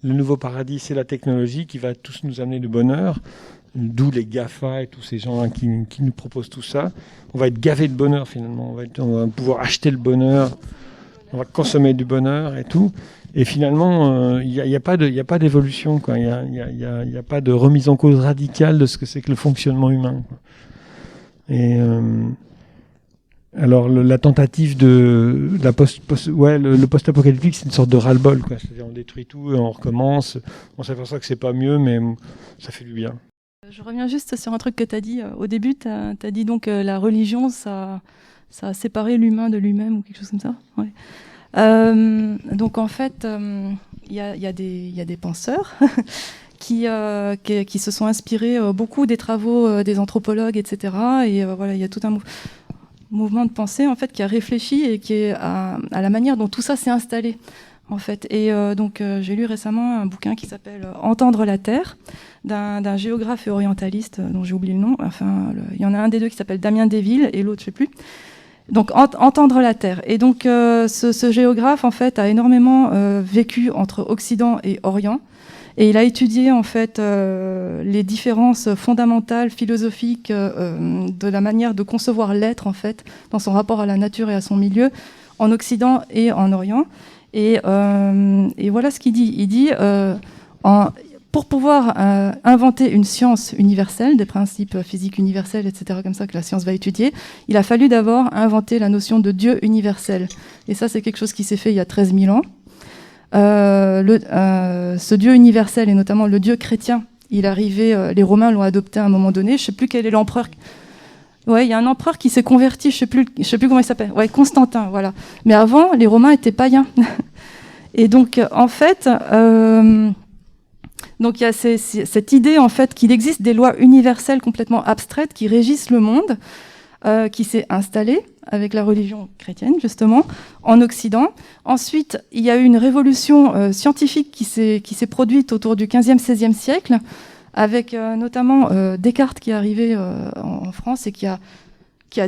Le nouveau paradis, c'est la technologie qui va tous nous amener du bonheur, d'où les GAFA et tous ces gens qui nous proposent tout ça. On va être gavé de bonheur finalement, on va pouvoir acheter le bonheur, on va consommer du bonheur et tout. Et finalement, il n'y a pas d'évolution, quoi. Il n'y a pas de remise en cause radicale de ce que c'est que le fonctionnement humain, quoi. Et alors la tentative de la le post-apocalyptique, c'est une sorte de ras-le-bol, quoi. C'est-à-dire on détruit tout et on recommence. On s'aperçoit que c'est pas mieux, mais ça fait du bien. Je reviens juste sur un truc que tu as dit au début. Tu as dit donc la religion, ça a séparé l'humain de lui-même ou quelque chose comme ça. Ouais. Donc en fait, il y a des penseurs qui se sont inspirés beaucoup des travaux des anthropologues, etc. Et voilà, il y a tout un mouvement de pensée en fait qui a réfléchi et qui est à la manière dont tout ça s'est installé en fait. Et donc j'ai lu récemment un bouquin qui s'appelle Entendre la Terre d'un géographe et orientaliste dont j'ai oublié le nom. Enfin, il y en a un des deux qui s'appelle Damien Desvilles et l'autre je sais plus. Donc entendre la Terre. Et donc ce géographe en fait a énormément vécu entre Occident et Orient. Et il a étudié en fait les différences fondamentales philosophiques de la manière de concevoir l'être en fait dans son rapport à la nature et à son milieu en Occident et en Orient. Et voilà ce qu'il dit. Il dit pour pouvoir inventer une science universelle, des principes physiques universels, etc., comme ça que la science va étudier, il a fallu d'abord inventer la notion de Dieu universel. Et ça, c'est quelque chose qui s'est fait il y a 13 000 ans. Ce Dieu universel, et notamment le Dieu chrétien, il est arrivé, les Romains l'ont adopté à un moment donné. Je ne sais plus quel est l'empereur. Ouais, il y a un empereur qui s'est converti, je sais plus comment il s'appelle. Ouais, Constantin, voilà. Mais avant, les Romains étaient païens. Et donc, en fait, donc il y a cette idée en fait qu'il existe des lois universelles complètement abstraites qui régissent le monde, qui s'est installée avec la religion chrétienne justement en Occident. Ensuite, il y a eu une révolution scientifique qui s'est produite autour du 15e, 16e siècle, avec notamment Descartes qui est arrivé en France et qui a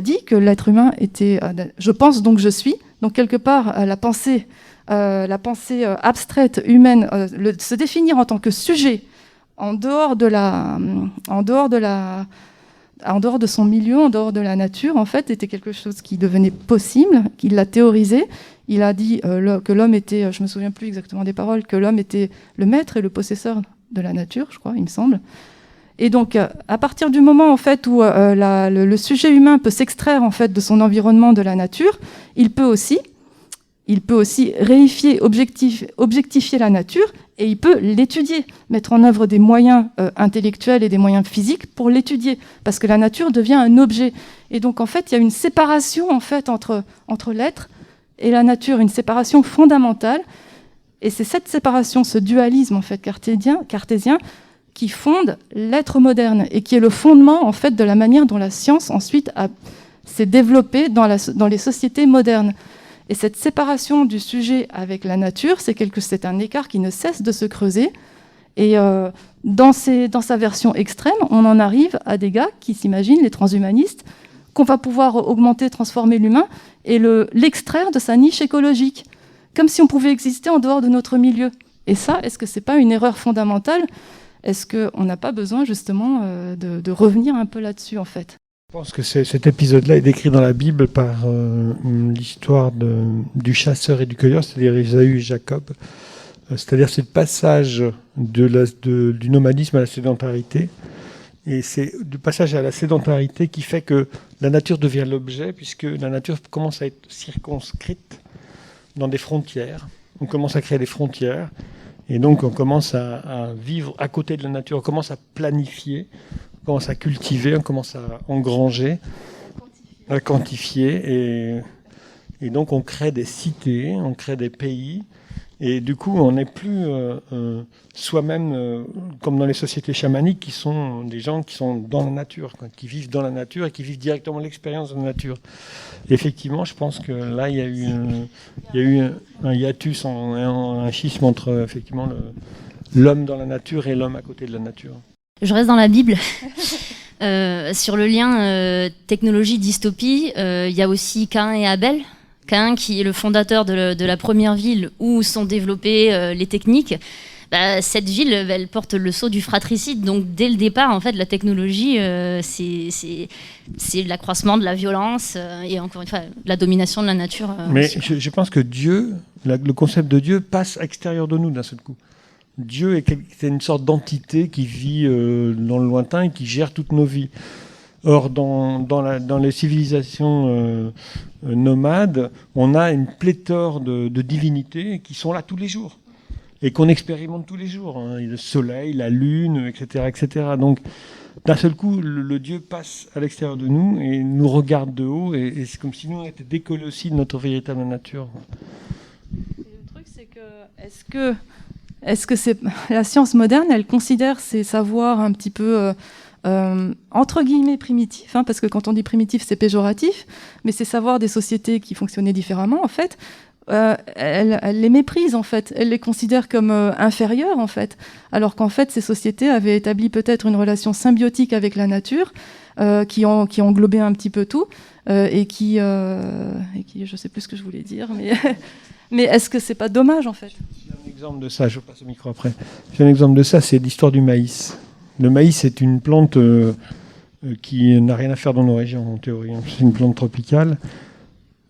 dit que l'être humain était je pense donc je suis. Donc quelque part la pensée abstraite humaine, se définir en tant que sujet en dehors de son milieu, en dehors de la nature, en fait, était quelque chose qui devenait possible, qu'il l'a théorisé. Il a dit que l'homme était, je me souviens plus exactement des paroles, que l'homme était le maître et le possesseur de la nature, je crois, il me semble. Et donc, à partir du moment en fait où le sujet humain peut s'extraire en fait de son environnement, de la nature, il peut aussi réifier, objectifier la nature, et il peut l'étudier, mettre en œuvre des moyens intellectuels et des moyens physiques pour l'étudier, parce que la nature devient un objet. Et donc, en fait, il y a une séparation en fait, entre l'être et la nature, une séparation fondamentale. Et c'est cette séparation, ce dualisme en fait, cartésien, qui fonde l'être moderne, et qui est le fondement en fait, de la manière dont la science ensuite s'est développée dans les sociétés modernes. Et cette séparation du sujet avec la nature, c'est un écart qui ne cesse de se creuser. Et dans sa version extrême, on en arrive à des gars qui s'imaginent, les transhumanistes, qu'on va pouvoir augmenter, transformer l'humain et l'extraire de sa niche écologique, comme si on pouvait exister en dehors de notre milieu. Et ça, est-ce que c'est pas une erreur fondamentale ? Est-ce qu'on n'a pas besoin justement de revenir un peu là-dessus en fait ? Je pense que cet épisode-là est décrit dans la Bible par l'histoire du chasseur et du cueilleur, c'est-à-dire Ésaü et Jacob. C'est-à-dire c'est le passage du nomadisme à la sédentarité. Et c'est du passage à la sédentarité qui fait que la nature devient l'objet, puisque la nature commence à être circonscrite dans des frontières. On commence à créer des frontières. Et donc on commence à vivre à côté de la nature, on commence à planifier. On commence à cultiver, on commence à engranger, à quantifier, et donc on crée des cités, on crée des pays, et du coup on n'est plus soi-même comme dans les sociétés chamaniques qui sont des gens qui sont dans la nature, quoi, qui vivent dans la nature et qui vivent directement l'expérience de la nature. Et effectivement, je pense que là il y a eu un hiatus, un schisme entre effectivement l'homme dans la nature et l'homme à côté de la nature. Je reste dans la Bible. Sur le lien technologie-dystopie, il y a aussi Caïn et Abel. Caïn, qui est le fondateur de la première ville où sont développées les techniques. Cette ville, elle porte le sceau du fratricide. Donc, dès le départ, en fait, la technologie, c'est l'accroissement de la violence et encore une fois, de la domination de la nature. Mais je pense que Dieu, le concept de Dieu passe à l'extérieur de nous d'un seul coup. Dieu c'est une sorte d'entité qui vit dans le lointain et qui gère toutes nos vies. Or, dans les civilisations nomades, on a une pléthore de divinités qui sont là tous les jours et qu'on expérimente tous les jours. Hein. Le soleil, la lune, etc., etc. Donc, d'un seul coup, le Dieu passe à l'extérieur de nous et nous regarde de haut et c'est comme si nous on était décollés aussi de notre véritable nature. Et le truc, c'est que est-ce que est-ce que c'est la science moderne, elle considère ces savoirs un petit peu entre guillemets primitifs, hein, parce que quand on dit primitif, c'est péjoratif, mais ces savoirs des sociétés qui fonctionnaient différemment, en fait, elle les méprise, en fait. Elle les considère comme inférieurs, en fait, alors qu'en fait, ces sociétés avaient établi peut-être une relation symbiotique avec la nature, qui englobait un petit peu tout, et qui, je sais plus ce que je voulais dire, mais mais est-ce que c'est pas dommage, en fait? J'ai un exemple de ça, je passe au micro après. J'ai un exemple de ça, c'est l'histoire du maïs. Le maïs est une plante qui n'a rien à faire dans nos régions, en théorie. C'est une plante tropicale.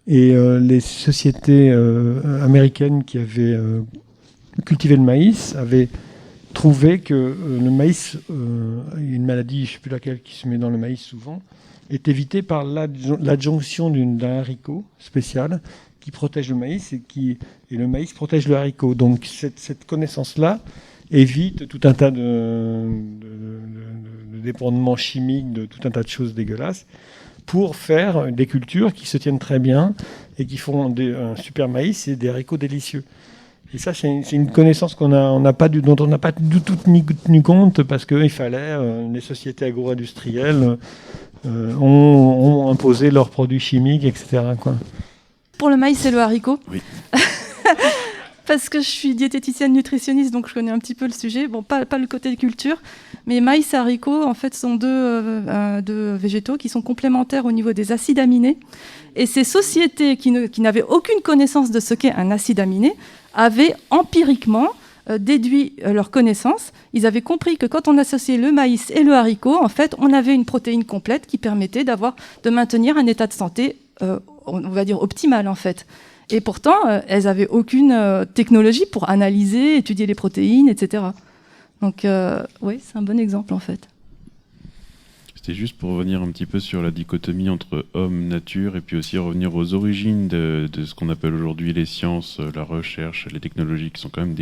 Et les sociétés américaines qui avaient cultivé le maïs avaient trouvé que le maïs, une maladie, je ne sais plus laquelle, qui se met dans le maïs souvent, est évitée par l'adjonction d'un haricot spécial qui protège le maïs et le maïs protège le haricot. Donc cette connaissance-là évite tout un tas de dépendements chimiques, de tout un tas de choses dégueulasses, pour faire des cultures qui se tiennent très bien et qui font un super maïs et des haricots délicieux. Et ça, c'est une connaissance dont on n'a pas du tout tenu compte, parce qu'il fallait, les sociétés agro-industrielles ont imposé leurs produits chimiques, etc., quoi. Pour le maïs et le haricot. Oui. Parce que je suis diététicienne nutritionniste, donc je connais un petit peu le sujet. Bon, pas le côté culture, mais maïs et haricots, en fait, sont deux végétaux qui sont complémentaires au niveau des acides aminés. Et ces sociétés qui n'avaient aucune connaissance de ce qu'est un acide aminé avaient empiriquement déduit leur connaissance. Ils avaient compris que quand on associait le maïs et le haricot, en fait, on avait une protéine complète qui permettait de maintenir un état de santé, on va dire, optimal, en fait. Et pourtant, elles n'avaient aucune technologie pour analyser, étudier les protéines, etc. Donc, oui, c'est un bon exemple, en fait. C'était juste pour revenir un petit peu sur la dichotomie entre homme, nature, et puis aussi revenir aux origines de ce qu'on appelle aujourd'hui les sciences, la recherche, les technologies, qui sont quand même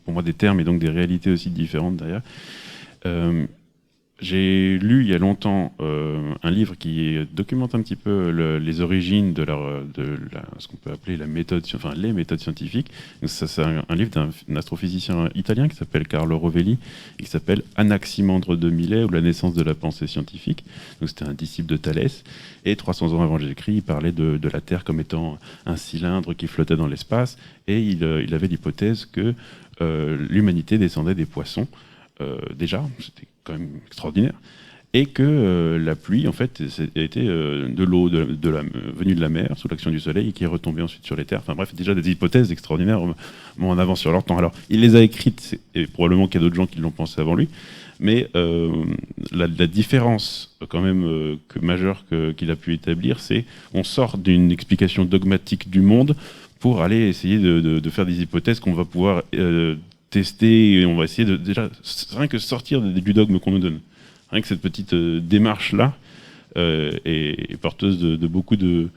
pour moi des termes et donc des réalités aussi différentes derrière. J'ai lu il y a longtemps un livre qui documente un petit peu les origines de ce qu'on peut appeler les méthodes scientifiques. Donc ça, c'est un livre d'un astrophysicien italien qui s'appelle Carlo Rovelli et qui s'appelle Anaximandre de Milet, ou la naissance de la pensée scientifique. Donc c'était un disciple de Thalès, et 300 ans avant Jésus-Christ, il parlait de la Terre comme étant un cylindre qui flottait dans l'espace, et il avait l'hypothèse que l'humanité descendait des poissons. Déjà, c'était quand même extraordinaire, et que la pluie, en fait, était de l'eau venue de la mer sous l'action du soleil et qui est retombée ensuite sur les terres. Enfin bref, déjà des hypothèses extraordinaires, en avance sur leur temps. Alors, il les a écrites, et probablement qu'il y a d'autres gens qui l'ont pensé avant lui, mais la différence quand même majeure qu'il a pu établir, c'est on sort d'une explication dogmatique du monde pour aller essayer de faire des hypothèses qu'on va pouvoir tester, et on va essayer de déjà rien que sortir du dogme qu'on nous donne. Rien que cette petite démarche-là est porteuse de beaucoup de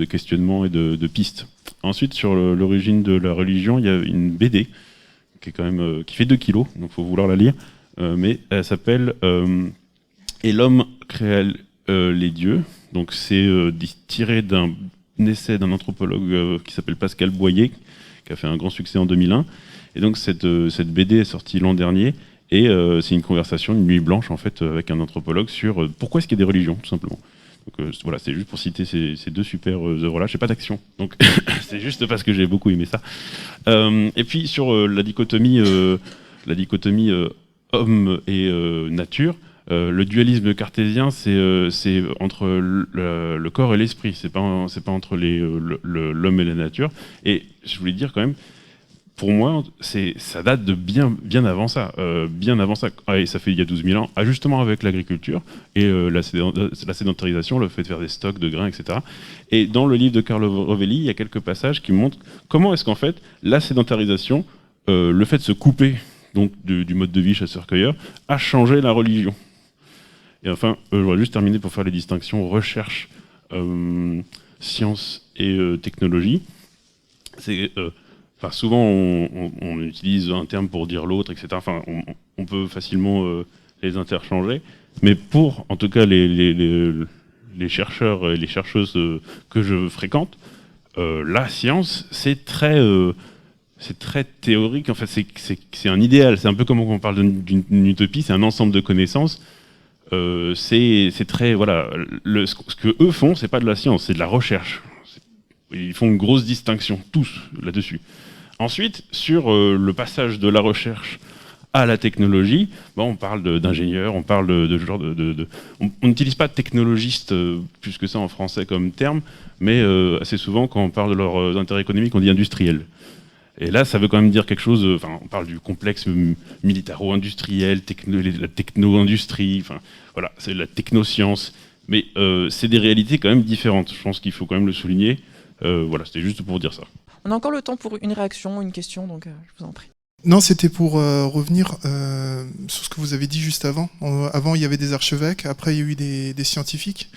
questionnements et de pistes. Ensuite, sur l'origine de la religion, il y a une BD qui est quand même qui fait 2 kilos, donc il faut vouloir la lire, mais elle s'appelle Et l'homme créa les dieux. Donc c'est tiré d'un essai d'un anthropologue qui s'appelle Pascal Boyer, qui a fait un grand succès en 2001. Et donc cette BD est sortie l'an dernier, et c'est une conversation, une nuit blanche en fait, avec un anthropologue sur pourquoi est-ce qu'il y a des religions, tout simplement. Donc voilà, c'est juste pour citer ces 2 super œuvres-là. Je n'ai pas d'action, donc c'est juste parce que j'ai beaucoup aimé ça. Et puis sur la dichotomie homme et nature, le dualisme cartésien, c'est entre le corps et l'esprit. C'est pas entre l'homme et la nature. Et je voulais dire quand même, pour moi, ça date de bien avant ça. Et ça fait il y a 12 000 ans, justement avec l'agriculture et la sédentarisation, le fait de faire des stocks de grains, etc. Et dans le livre de Carlo Rovelli, il y a quelques passages qui montrent comment est-ce qu'en fait, la sédentarisation, le fait de se couper donc, du mode de vie chasseur-cueilleur, a changé la religion. Et enfin, je voudrais juste terminer pour faire les distinctions recherche, science et technologie. Souvent, on utilise un terme pour dire l'autre, etc. Enfin, on peut facilement les interchanger. Mais pour, en tout cas, les chercheurs et les chercheuses que je fréquente, la science, c'est très c'est très théorique. En fait, c'est un idéal. C'est un peu comme on parle d'une utopie. C'est un ensemble de connaissances. C'est très voilà. Ce que eux font, c'est pas de la science, c'est de la recherche. Ils font une grosse distinction tous là-dessus. Ensuite, sur le passage de la recherche à la technologie, on parle d'ingénieurs, on parle de genre on n'utilise pas technologiste plus que ça en français comme terme, mais assez souvent quand on parle de leurs intérêts économiques, on dit industriel. Et là, ça veut quand même dire quelque chose. Enfin, on parle du complexe militaro-industriel, la techno-industrie. Enfin, voilà, c'est la technoscience. Mais c'est des réalités quand même différentes. Je pense qu'il faut quand même le souligner. Voilà, c'était juste pour dire ça. On a encore le temps pour une réaction, une question, donc je vous en prie. Non, c'était pour revenir sur ce que vous avez dit juste avant. Avant, il y avait des archevêques, après, il y a eu des scientifiques.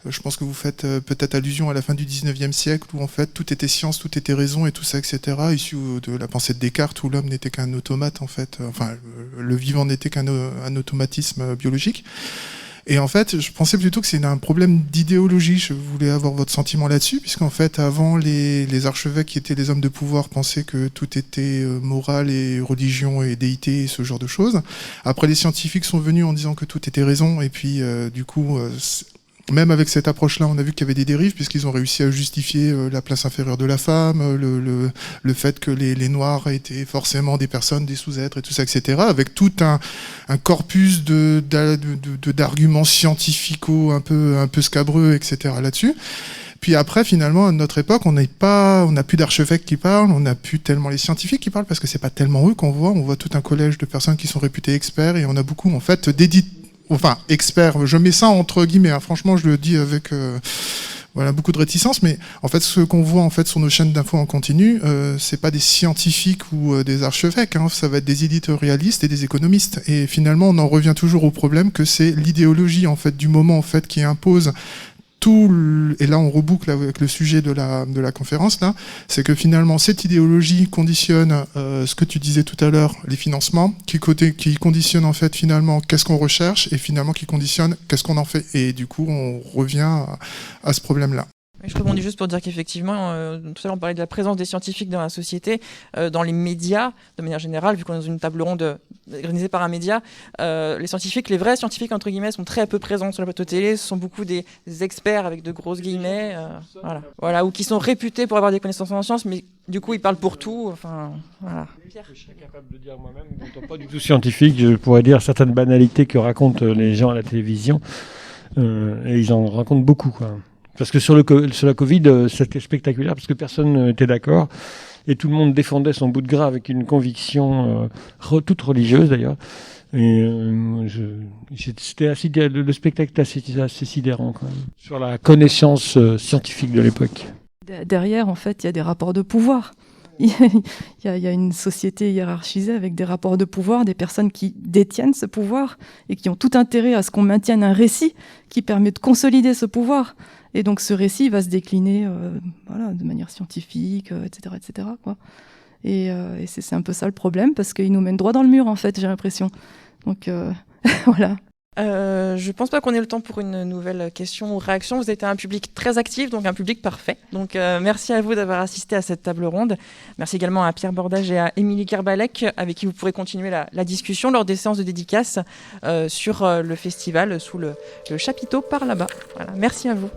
Je pense que vous faites peut-être allusion à la fin du 19e siècle, où en fait, tout était science, tout était raison, et tout ça, etc., issu de la pensée de Descartes, où l'homme n'était qu'un automate, en fait. Enfin, le vivant n'était qu'un automatisme biologique. Et en fait, je pensais plutôt que c'est un problème d'idéologie. Je voulais avoir votre sentiment là-dessus, puisqu'en fait, avant, les archevêques qui étaient les hommes de pouvoir pensaient que tout était moral et religion et déité et ce genre de choses. Après, les scientifiques sont venus en disant que tout était raison, et puis du coup, même avec cette approche-là, on a vu qu'il y avait des dérives, puisqu'ils ont réussi à justifier la place inférieure de la femme, le fait que les Noirs étaient forcément des personnes, des sous-êtres et tout ça, etc., avec tout un corpus d'arguments scientificaux un peu scabreux, etc., là-dessus. Puis après, finalement, à notre époque, on n'a plus d'archevêques qui parlent, on n'a plus tellement les scientifiques qui parlent, parce que c'est pas tellement eux qu'on voit. On voit tout un collège de personnes qui sont réputées experts, et on a beaucoup, en fait, experts, je mets ça entre guillemets, hein. Franchement, je le dis avec beaucoup de réticence, mais en fait, ce qu'on voit en fait sur nos chaînes d'infos en continu, c'est pas des scientifiques ou des archevêques, hein. Ça va être des éditorialistes et des économistes. Et finalement, on en revient toujours au problème que c'est l'idéologie en fait du moment en fait qui impose et là on reboucle avec le sujet de la conférence là, c'est que finalement cette idéologie conditionne ce que tu disais tout à l'heure, les financements, qui conditionne en fait finalement qu'est-ce qu'on recherche, et finalement qui conditionne qu'est-ce qu'on en fait, et du coup on revient à ce problème là. Je rebondis juste pour dire qu'effectivement, tout à l'heure on parlait de la présence des scientifiques dans la société, dans les médias, de manière générale, vu qu'on est dans une table ronde organisée par un média, les scientifiques, les vrais scientifiques entre guillemets, sont très peu présents sur le plateau télé. Ce sont beaucoup des experts avec de grosses guillemets, voilà, ou qui sont réputés pour avoir des connaissances en sciences, mais du coup ils parlent pour tout. Enfin, voilà. Je suis capable de dire moi-même, n'étant pas du tout scientifique, je pourrais dire certaines banalités que racontent les gens à la télévision, et ils en racontent beaucoup, quoi. Parce que sur la Covid, c'était spectaculaire, parce que personne n'était d'accord, et tout le monde défendait son bout de gras avec une conviction toute religieuse d'ailleurs. Et le spectacle était assez sidérant quand même, sur la connaissance scientifique de l'époque. Derrière, en fait, il y a des rapports de pouvoir. Il y a une société hiérarchisée avec des rapports de pouvoir, des personnes qui détiennent ce pouvoir et qui ont tout intérêt à ce qu'on maintienne un récit qui permet de consolider ce pouvoir. Et donc ce récit va se décliner de manière scientifique, etc. etc. quoi. Et c'est un peu ça le problème, parce qu'il nous mène droit dans le mur, en fait, j'ai l'impression. Donc voilà. Je pense pas qu'on ait le temps pour une nouvelle question ou réaction. Vous êtes un public très actif, donc un public parfait. Donc merci à vous d'avoir assisté à cette table ronde. Merci également à Pierre Bordage et à Émilie Kerbalek, avec qui vous pourrez continuer la discussion lors des séances de dédicace sur le festival sous le chapiteau par là-bas. Voilà, merci à vous.